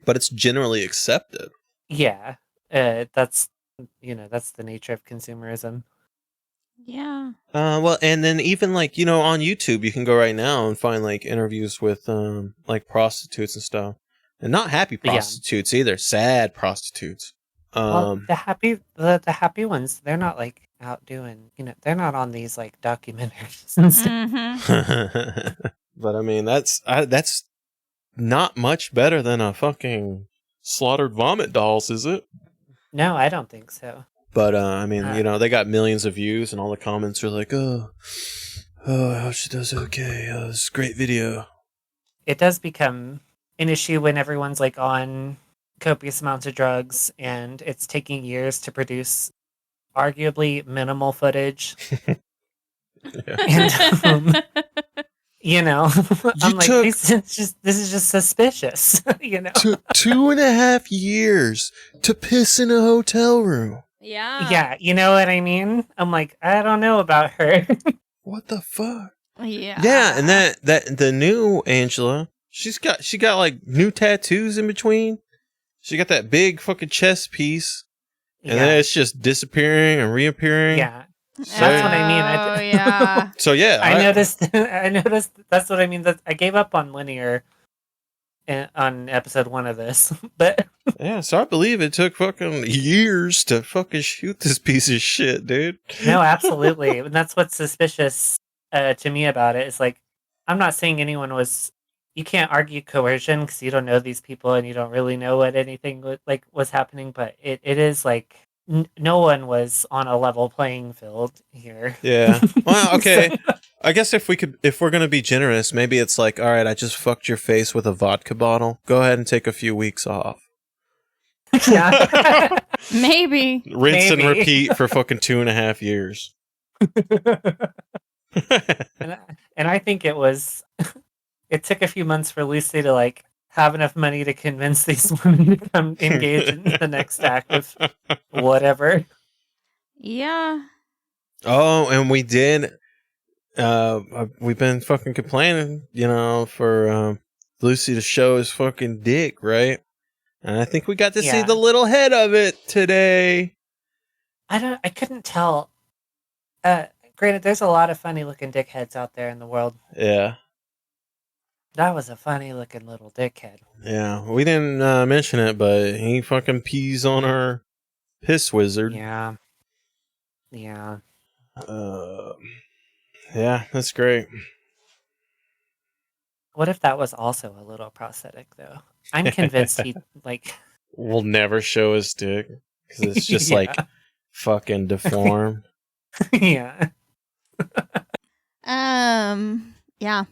But it's generally accepted. Yeah. That's the nature of consumerism. Yeah. Well, and then even like, on YouTube, you can go right now and find like interviews with like prostitutes and stuff. And not happy prostitutes either, sad prostitutes. Well, the happy ones, they're not like out doing, they're not on these like documentaries and stuff. Mm-hmm. But I mean, that's not much better than a fucking slaughtered vomit dolls, is it? No, I don't think so. But I mean, they got millions of views, and all the comments are like, "Oh, I hope she does okay. It's a great video." It does become an issue when everyone's like on copious amounts of drugs, and it's taking years to produce arguably minimal footage. And, I'm like, this is just suspicious. Took 2.5 years to piss in a hotel room. Yeah. Yeah, you know what I mean? I'm like, I don't know about her. What the fuck? Yeah. Yeah, and that the new Angela, she got like new tattoos in between. She got that big fucking chest piece, and then it's just disappearing and reappearing. Yeah, that's what I mean. Yeah. So yeah, I noticed. I noticed. That's what I mean. That I gave up on linear on episode 1 of this, but yeah. So I believe it took fucking years to fucking shoot this piece of shit, dude. No, absolutely, and that's what's suspicious to me about it. It's like, I'm not saying anyone was. You can't argue coercion because you don't know these people and you don't really know what anything was happening. But it is like no one was on a level playing field here. Yeah. Well, okay. I guess if we're gonna be generous, maybe it's like, all right, I just fucked your face with a vodka bottle. Go ahead and take a few weeks off. Yeah. Maybe. Rinse and repeat for fucking 2.5 years. and I think it was. It took a few months for Lucy to like have enough money to convince these women to come engage in the next act of whatever. Yeah. Oh, and we did. We've been fucking complaining, for Lucy to show his fucking dick, right? And I think we got to see the little head of it today. I couldn't tell. Granted, there's a lot of funny looking dickheads out there in the world. Yeah. That was a funny looking little dickhead. Yeah, we didn't mention it, but he fucking pees on our piss wizard. Yeah. Yeah. Yeah, that's great. What if that was also a little prosthetic, though? I'm convinced he, like... We'll never show his dick, because it's just, like, fucking deformed. Yeah. Yeah.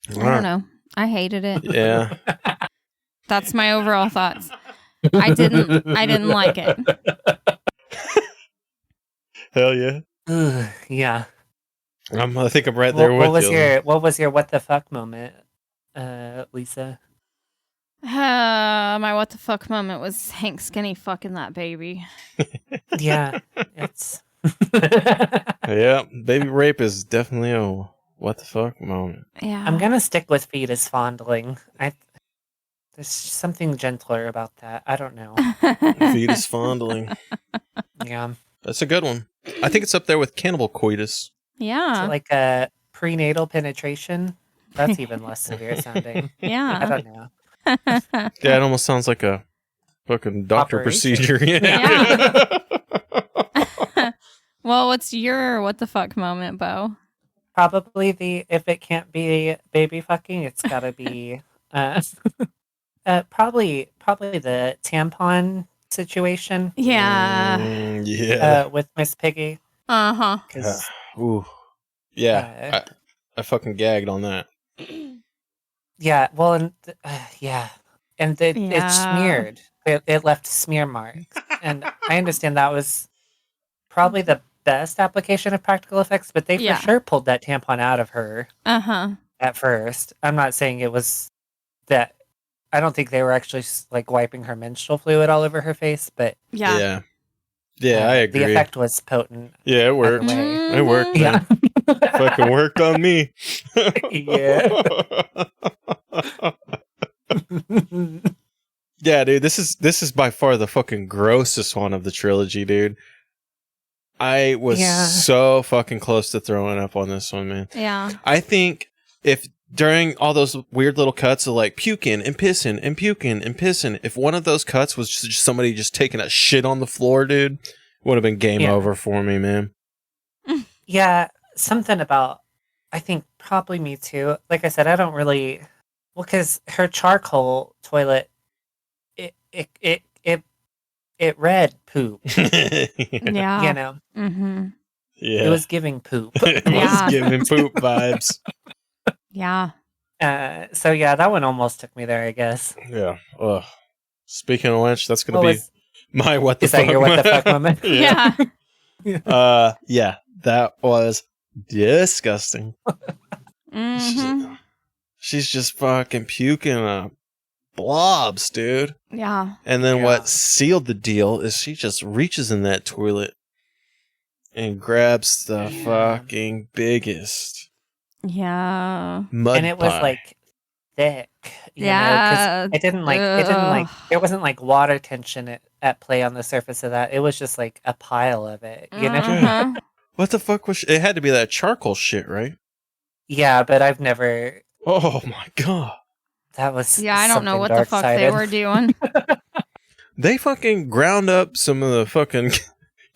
I don't know. I hated it. Yeah. That's my overall thoughts. I didn't like it. Hell yeah. Yeah. I think I'm right there with you. What was your what the fuck moment, Lisa? My what the fuck moment was Hank Skinny fucking that baby. Yeah. It's... Yeah, baby rape is definitely a what the fuck moment. Yeah. I'm gonna stick with fetus fondling. There's something gentler about that. I don't know. Fetus fondling. Yeah. That's a good one. I think it's up there with cannibal coitus. Yeah. So like a prenatal penetration. That's even less severe sounding. I Yeah. don't know. Yeah, it almost sounds like a fucking doctor Operation. procedure. Yeah. Well, what's your what the fuck moment, Bo? Probably if it can't be baby fucking, it's gotta be probably the tampon situation Yeah. Yeah. with Miss Piggy. Uh-huh. 'Cause, Ooh. Yeah. I fucking gagged on that. yeah, well, and yeah, and it Yeah. smeared. It left smear marks, and I understand that was probably the best application of practical effects, but they Yeah. for sure pulled that tampon out of her Uh-huh. at first. I'm not saying it was that. I don't think they were actually like wiping her menstrual fluid all over her face, but Yeah. Yeah. Yeah, I agree. the effect was potent. Yeah, it worked. Either way. Mm-hmm. It worked, man. Yeah. Fucking worked on me. Yeah. Yeah, dude, this is by far the fucking grossest one of the trilogy, dude. I was Yeah. so fucking close to throwing up on this one, man. Yeah. I think if during all those weird little cuts of like puking and pissing and puking and pissing, if one of those cuts was just somebody just taking a shit on the floor, dude, would have been game Yeah. over for me, man. Yeah, something about, I think probably me too. Like I said, I don't really, well, because her charcoal toilet, it read poop. Yeah. You know, Mm-hmm. Yeah. it was giving poop. It Yeah. was giving poop vibes. Yeah. So yeah, that one almost took me there, I guess. Yeah. Ugh. Speaking of which, that's gonna What be was- my what the is fuck that your what the fuck moment? Yeah. Yeah. Yeah, that was disgusting. Mm-hmm. She's just fucking puking blobs, dude. Yeah. And then Yeah. what sealed the deal is she just reaches in that toilet and grabs the Yeah. fucking biggest Yeah. mud And it was pie. like thick. You know, Yeah. 'cause it didn't like Ugh. there wasn't like water tension at play on the surface of that. It was just like a pile of it, you know? Uh-huh. What the fuck was it? Had to be that charcoal shit, right? Yeah, but I've never. Oh my god. That was Yeah, I don't know something what the fuck they dark-sided. were doing. They fucking ground up some of the fucking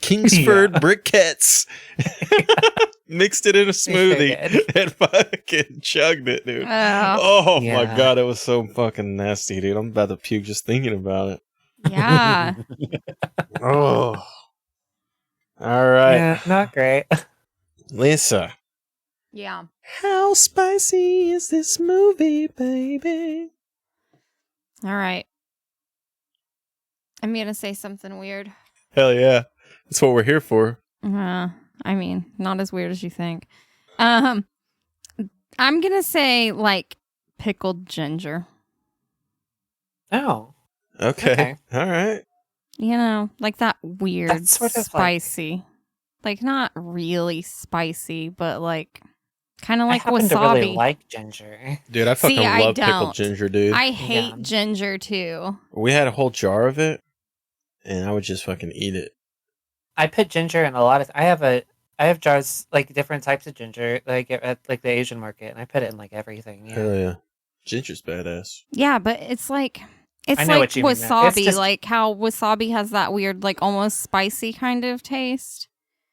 Kingsford briquettes, mixed it in a smoothie, did. and fucking chugged it, dude. Oh. Oh my Yeah. god, it was so fucking nasty, dude. I'm about to puke just thinking about it. Yeah. Oh. All right, Yeah, not great. Lisa. Yeah. How spicy is this movie, baby? All right. I'm going to say something weird. Hell yeah. That's what we're here for. I mean, not as weird as you think. I'm going to say, like, pickled ginger. Oh, Okay. Okay. All right. You know, like that weird, That's sort of like- spicy. Like, not really spicy, but, like, kind of like I happen wasabi. to really like ginger. Dude, I fucking See, I love pickled don't. ginger, dude. I hate Yeah. ginger, too. We had a whole jar of it, and I would just fucking eat it. I put ginger in a lot of. I have jars like different types of ginger like at like the Asian market, and I put it in like everything. Yeah. Hell yeah. Ginger's badass. Yeah, but it's like... It's I know like what you mean, though. wasabi, It's just- like how wasabi has that weird, like almost spicy kind of taste.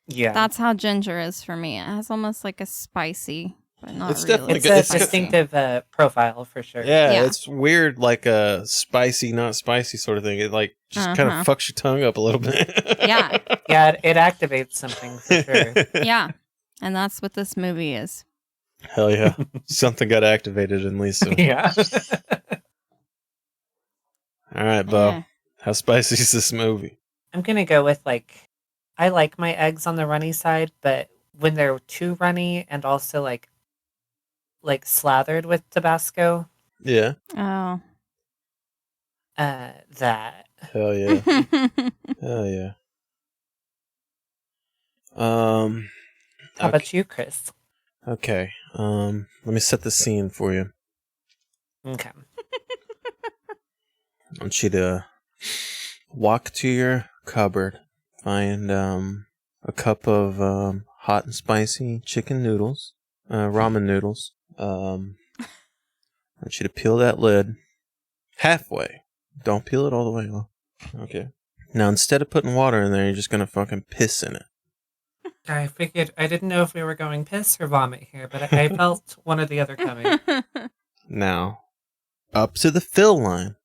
Yeah, That's how ginger is for me. It has almost like a spicy, but not It's really. definitely it's good. a It's got- distinctive profile for sure. Yeah, Yeah. it's weird, like a spicy, not spicy sort of thing. It like just kind Uh-huh. of fucks your tongue up a little bit. Yeah. Yeah, it activates something for sure. Yeah, and that's what this movie is. Hell yeah. Something got activated in Lisa. Yeah. All right, Bo. Yeah. How spicy is this movie? I'm gonna go with like, I like my eggs on the runny side, but when they're too runny and also like slathered with Tabasco, Yeah. Oh. that. Hell yeah. Hell yeah. How Okay. about you, Chris? Okay. Let me set the scene for you. Okay. I want you to walk to your cupboard, find a cup of hot and spicy chicken noodles. ramen noodles. I want you to peel that lid halfway. Don't peel it all the way off. Okay. Now, instead of putting water in there, you're just going to fucking piss in it. I figured, I didn't know if we were going piss or vomit here, but I felt one or the other coming. Now, up to the fill line.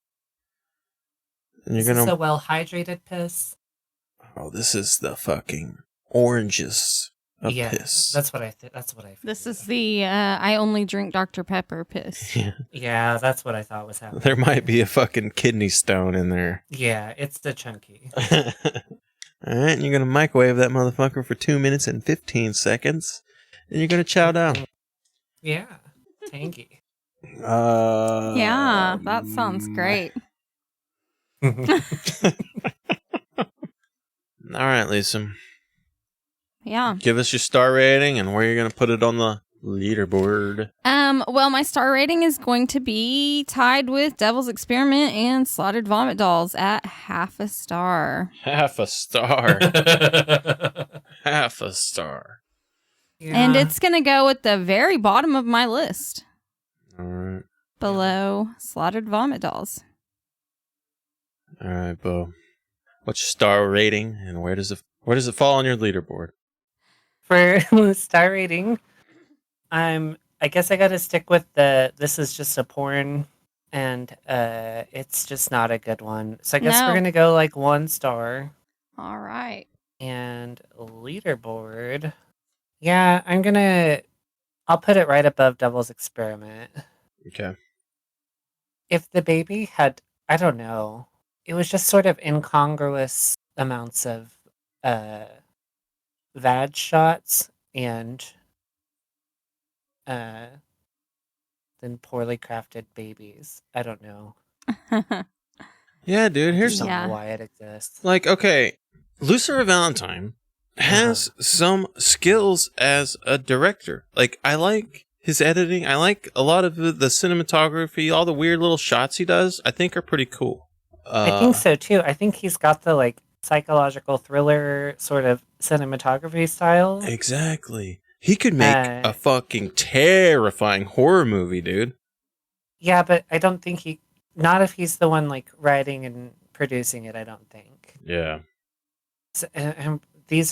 And you're Is going this to... a well-hydrated piss? Oh, this is the fucking oranges of piss. That's what I figured. This is the I only drink Dr. Pepper piss. Yeah. Yeah, that's what I thought was happening. There might be a fucking kidney stone in there. Yeah, it's the chunky. Alright, and you're going to microwave that motherfucker for 2 minutes and 15 seconds. And you're going to chow down. Yeah, tangy. Yeah, that sounds great. Alright, Lisa. Yeah. Give us your star rating and where you're going to put it on the leaderboard. Well, my star rating is going to be tied with Devil's Experiment and Slaughtered Vomit Dolls at half a star. Half a star. Half a star. Yeah. And it's going to go at the very bottom of my list. Alright. Below Slaughtered Vomit Dolls. Alright, Bo. What's your star rating and where does it fall on your leaderboard? For star rating, I guess I gotta stick with this is just a porn, and it's just not a good one. So I guess No. we're gonna go like 1 star. All right. And leaderboard. Yeah, I'll put it right above Devil's Experiment. Okay. If the baby had, I don't know, it was just sort of incongruous amounts of vag shots and then poorly crafted babies. I don't know. Yeah, dude, I here's don't Yeah. know why it exists. like, okay, Lucifer Valentine has some skills as a director. Like, I like his editing. I like a lot of the cinematography, all the weird little shots he does, I think are pretty cool. I think so too. I think he's got the like psychological thriller sort of cinematography style. Exactly. He could make a fucking terrifying horror movie, dude. Yeah, but I don't think not if he's the one like writing and producing it, I don't think. Yeah. So, and they've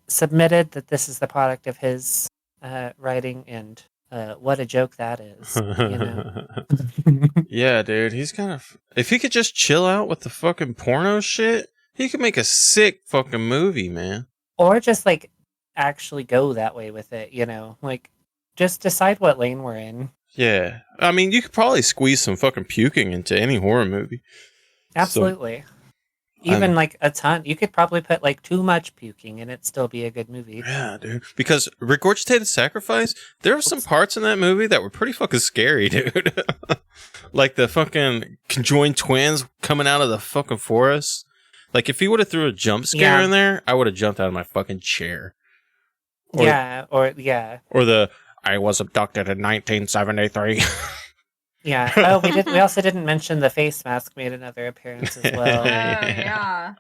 submitted that this is the product of his writing, and what a joke that is. You know? Yeah, dude, he's kind of... If he could just chill out with the fucking porno shit, he could make a sick fucking movie, man. Or just like actually go that way with it, you know? Like just decide what lane we're in. Yeah. I mean, you could probably squeeze some fucking puking into any horror movie. Absolutely. Even like a ton. You could probably put like too much puking and it'd still be a good movie. Yeah, dude. Because Regurgitated Sacrifice, there were some parts in that movie that were pretty fucking scary, dude. Like the fucking conjoined twins coming out of the fucking forest. Like if he would have threw a jump scare in there, I would have jumped out of my fucking chair. Or Or the I was abducted in 1973. Yeah. Oh, we also didn't mention the face mask made another appearance as well. Yeah.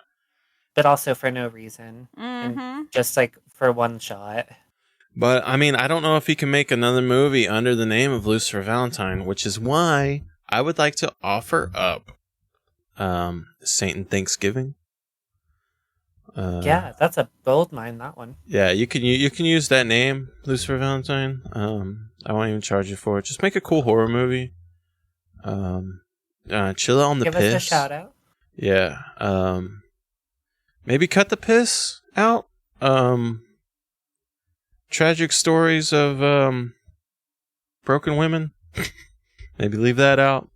But also for no reason. And just like for one shot. But I mean, I don't know if he can make another movie under the name of Lucifer Valentine, which is why I would like to offer up Satan Thanksgiving. Yeah, that's a gold mine, that one. Yeah, you can use that name, Lucifer Valentine. I won't even charge you for it. Just make a cool horror movie. Chill out on the Give piss. us a shout out. Yeah. Maybe cut the piss out. Tragic stories of broken women. Maybe leave that out.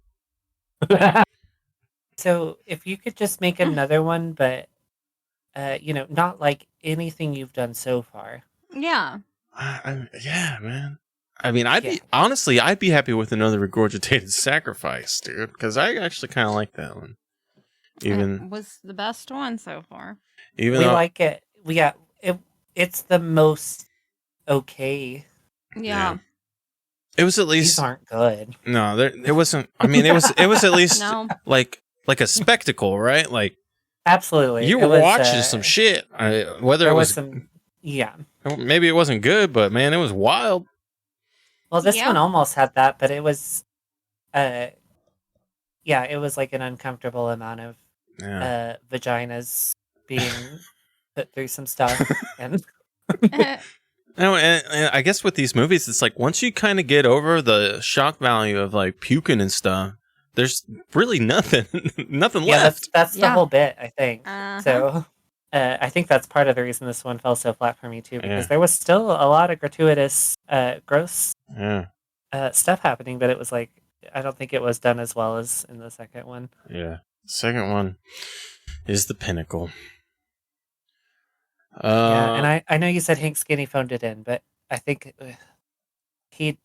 So if you could just make another one, but not like anything you've done so far. Yeah. Yeah, man. I mean, I'd be happy with another Regurgitated Sacrifice, dude, because I actually kind of like that one. It was the best one so far. We like it. It's the most okay. Yeah. It was at least... These aren't good. No, it wasn't... I mean, it was at least No. like a spectacle, right? Like, Absolutely. you were watching some shit. Whether it was... some... Yeah. Maybe it wasn't good, but man, it was wild. Well, this Yeah. one almost had that, but it was, it was like an uncomfortable amount of vaginas being put through some stuff, and No, and I guess with these movies, it's like once you kind of get over the shock value of like puking and stuff, there's really nothing left. that's the Yeah. whole bit, I think. Uh-huh. So, I think that's part of the reason this one fell so flat for me too, because Yeah. there was still a lot of gratuitous, gross Yeah, stuff happening, but it was like I don't think it was done as well as in the second one. yeah. Second one is the pinnacle. Yeah, and I know you said Hank Skinny phoned it in, but I think he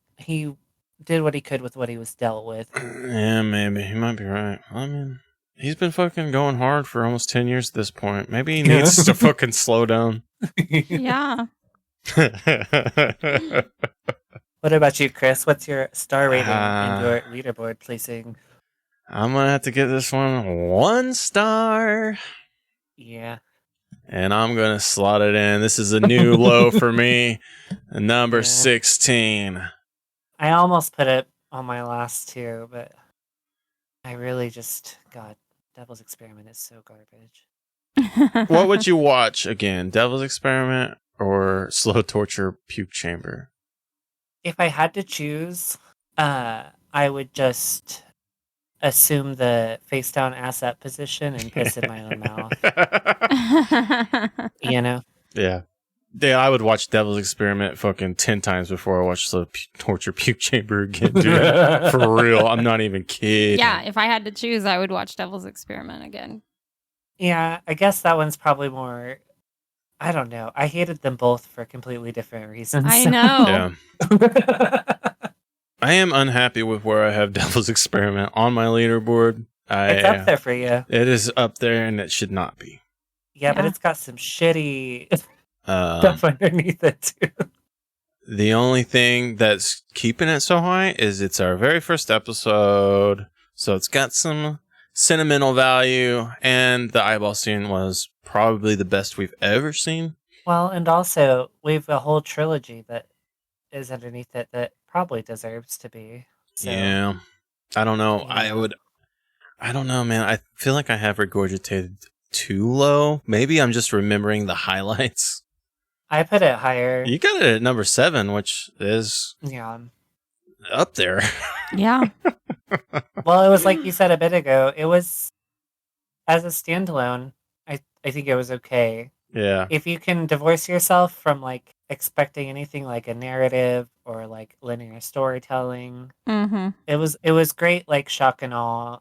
did what he could with what he was dealt with. Yeah, maybe he might be right. I mean, he's been fucking going hard for almost 10 years at this point. Maybe he needs to fucking slow down. Yeah. What about you, Chris? What's your star rating and your Ah. leaderboard placing? I'm gonna have to give this one 1 star. Yeah. And I'm going to slot it in. This is a new low for me. Number Yeah. 16. I almost put it on my last two, but I really God, Devil's Experiment is so garbage. What would you watch again? Devil's Experiment or Slow Torture Puke Chamber? If I had to choose, I would just assume the face down ass up position and piss in my own mouth. You know? Yeah. Yeah, I would watch Devil's Experiment fucking 10 times before I watch Slow Torture Puke Chamber again, dude. For real. I'm not even kidding. Yeah, if I had to choose, I would watch Devil's Experiment again. Yeah, I guess that one's probably more. I don't know. I hated them both for completely different reasons. I know. Yeah. I am unhappy with where I have Devil's Experiment on my leaderboard. It's up there for you. It is up there and it should not be. Yeah, but Yeah. it's got some shitty stuff underneath it too. The only thing that's keeping it so high is it's our very first episode. So it's got some sentimental value, and the eyeball scene was probably the best we've ever seen. Well, and also we have a whole trilogy that is underneath it that probably deserves to be. So, Yeah. I don't know. Yeah. I don't know, man. I feel like I have regurgitated too low. Maybe I'm just remembering the highlights. I put it higher. You got it at number 7, which is Yeah. up there. Yeah. Well, it was like you said a bit ago. It was as a standalone. I think it was okay. Yeah. If you can divorce yourself from like expecting anything like a narrative or like linear storytelling, Mm-hmm. it was great. Like shock and awe,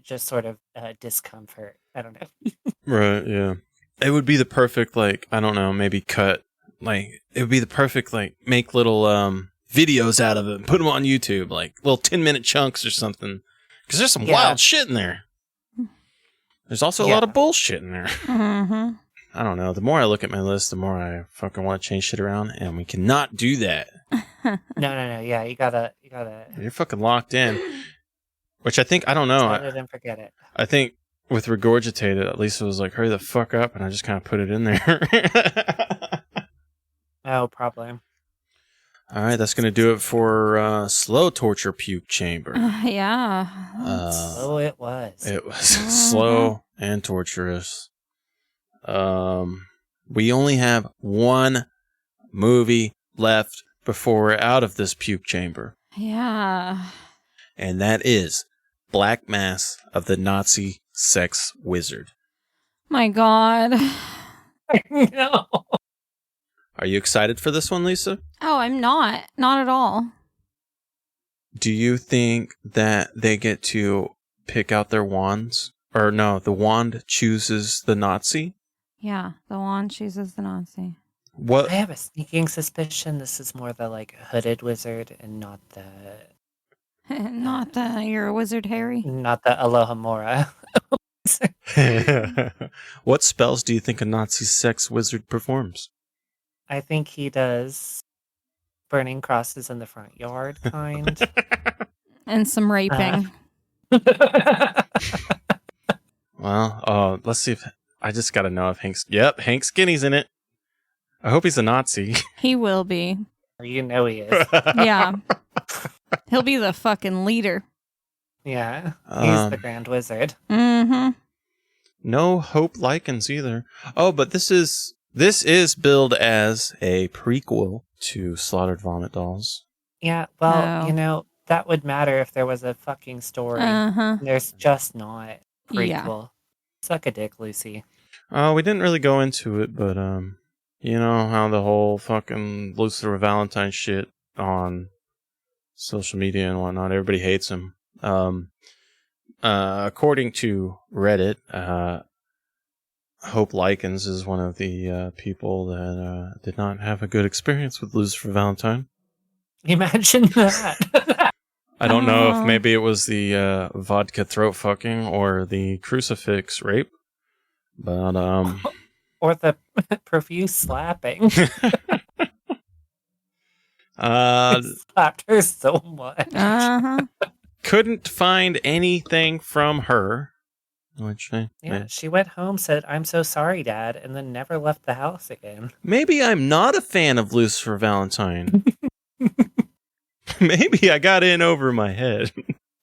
just sort of discomfort. I don't know. Right, yeah. It would be the perfect, like, I don't know, maybe cut. Like, it would be the perfect, like, make little videos out of it and put them on YouTube, like little 10-minute chunks or something. Because there's some Yeah. wild shit in there. There's also a lot Yeah. of bullshit in there. Mm-hmm. I don't know. The more I look at my list, the more I fucking want to change shit around, and we cannot do that. No. Yeah, you gotta You're fucking locked in. Which I think, I don't know. set it and forget it. I think with Regurgitated, at least it was like, hurry the fuck up, and I just kind of put it in there. No problem. All right, that's going to do it for Slow Torture Puke Chamber. Yeah. Oh, it was. It was slow and torturous. We only have one movie left before we're out of this puke chamber, Yeah. and that is Black Mass of the Nazi Sex Wizard. My God. No. Are you excited for this one, Lisa? Oh, I'm not. Not at all. Do you think that they get to pick out their wands? Or no, the wand chooses the Nazi? Yeah, the wand chooses the Nazi. What? I have a sneaking suspicion this is more the like hooded wizard and not the You're a wizard, Harry. Alohomora. What spells do you think a Nazi sex wizard performs? I think he does burning crosses in the front yard kind. And some raping. Well, let's see if I just got to know if Hank Skinny's in it. I hope he's a Nazi. He will be. You know he is. Yeah. He'll be the fucking leader. Yeah. He's the Grand Wizard. Mm-hmm. No Hope Likens either. Oh, but this is billed as a prequel to Slaughtered Vomit Dolls. Yeah, well, No. you know, that would matter if there was a fucking story. Uh-huh. There's just not. Prequel. Yeah. Suck a dick, Lucy. We didn't really go into it, but you know how the whole fucking Lucifer Valentine shit on social media and whatnot, everybody hates him. According to Reddit, Hope Likens is one of the people that did not have a good experience with Lucifer Valentine. Imagine that. I don't know if maybe it was the vodka throat fucking or the crucifix rape, but Or the profuse slapping. Slapped her so much. Uh-huh. couldn't find anything from her. Which Yeah, she went home, said, "I'm so sorry, Dad," and then never left the house again. maybe I'm not a fan of Lucifer Valentine. Maybe I got in over my head.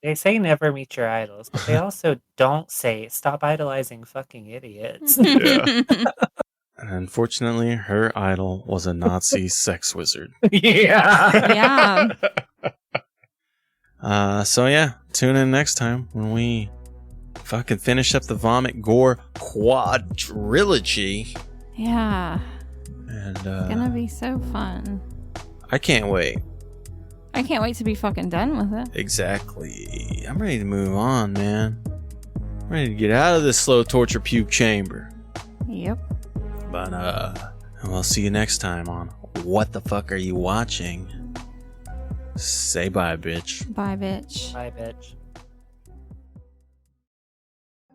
They say never meet your idols, but they also don't say stop idolizing fucking idiots. Yeah. Unfortunately, her idol was a Nazi sex wizard. Yeah. Yeah. So yeah, tune in next time when we fucking finish up the Vomit Gore quadrilogy. Yeah. And It's gonna be so fun. I can't wait. I can't wait to be fucking done with it. Exactly. I'm ready to move on, man. I'm ready to get out of this slow torture puke chamber. Yep. But we'll see you next time on What the Fuck Are You Watching? Say bye, bitch. Bye, bitch. Bye, bitch.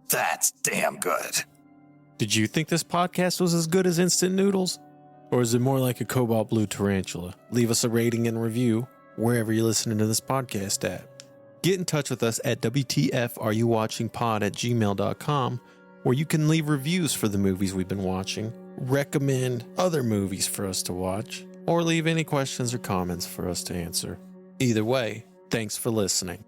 That's damn good. Did you think this podcast was as good as instant noodles? Or is it more like a cobalt blue tarantula? Leave us a rating and review wherever you're listening to this podcast at. Get in touch with us at WTFareyouwatchingpod@gmail.com, where you can leave reviews for the movies we've been watching, recommend other movies for us to watch, or leave any questions or comments for us to answer. Either way, thanks for listening.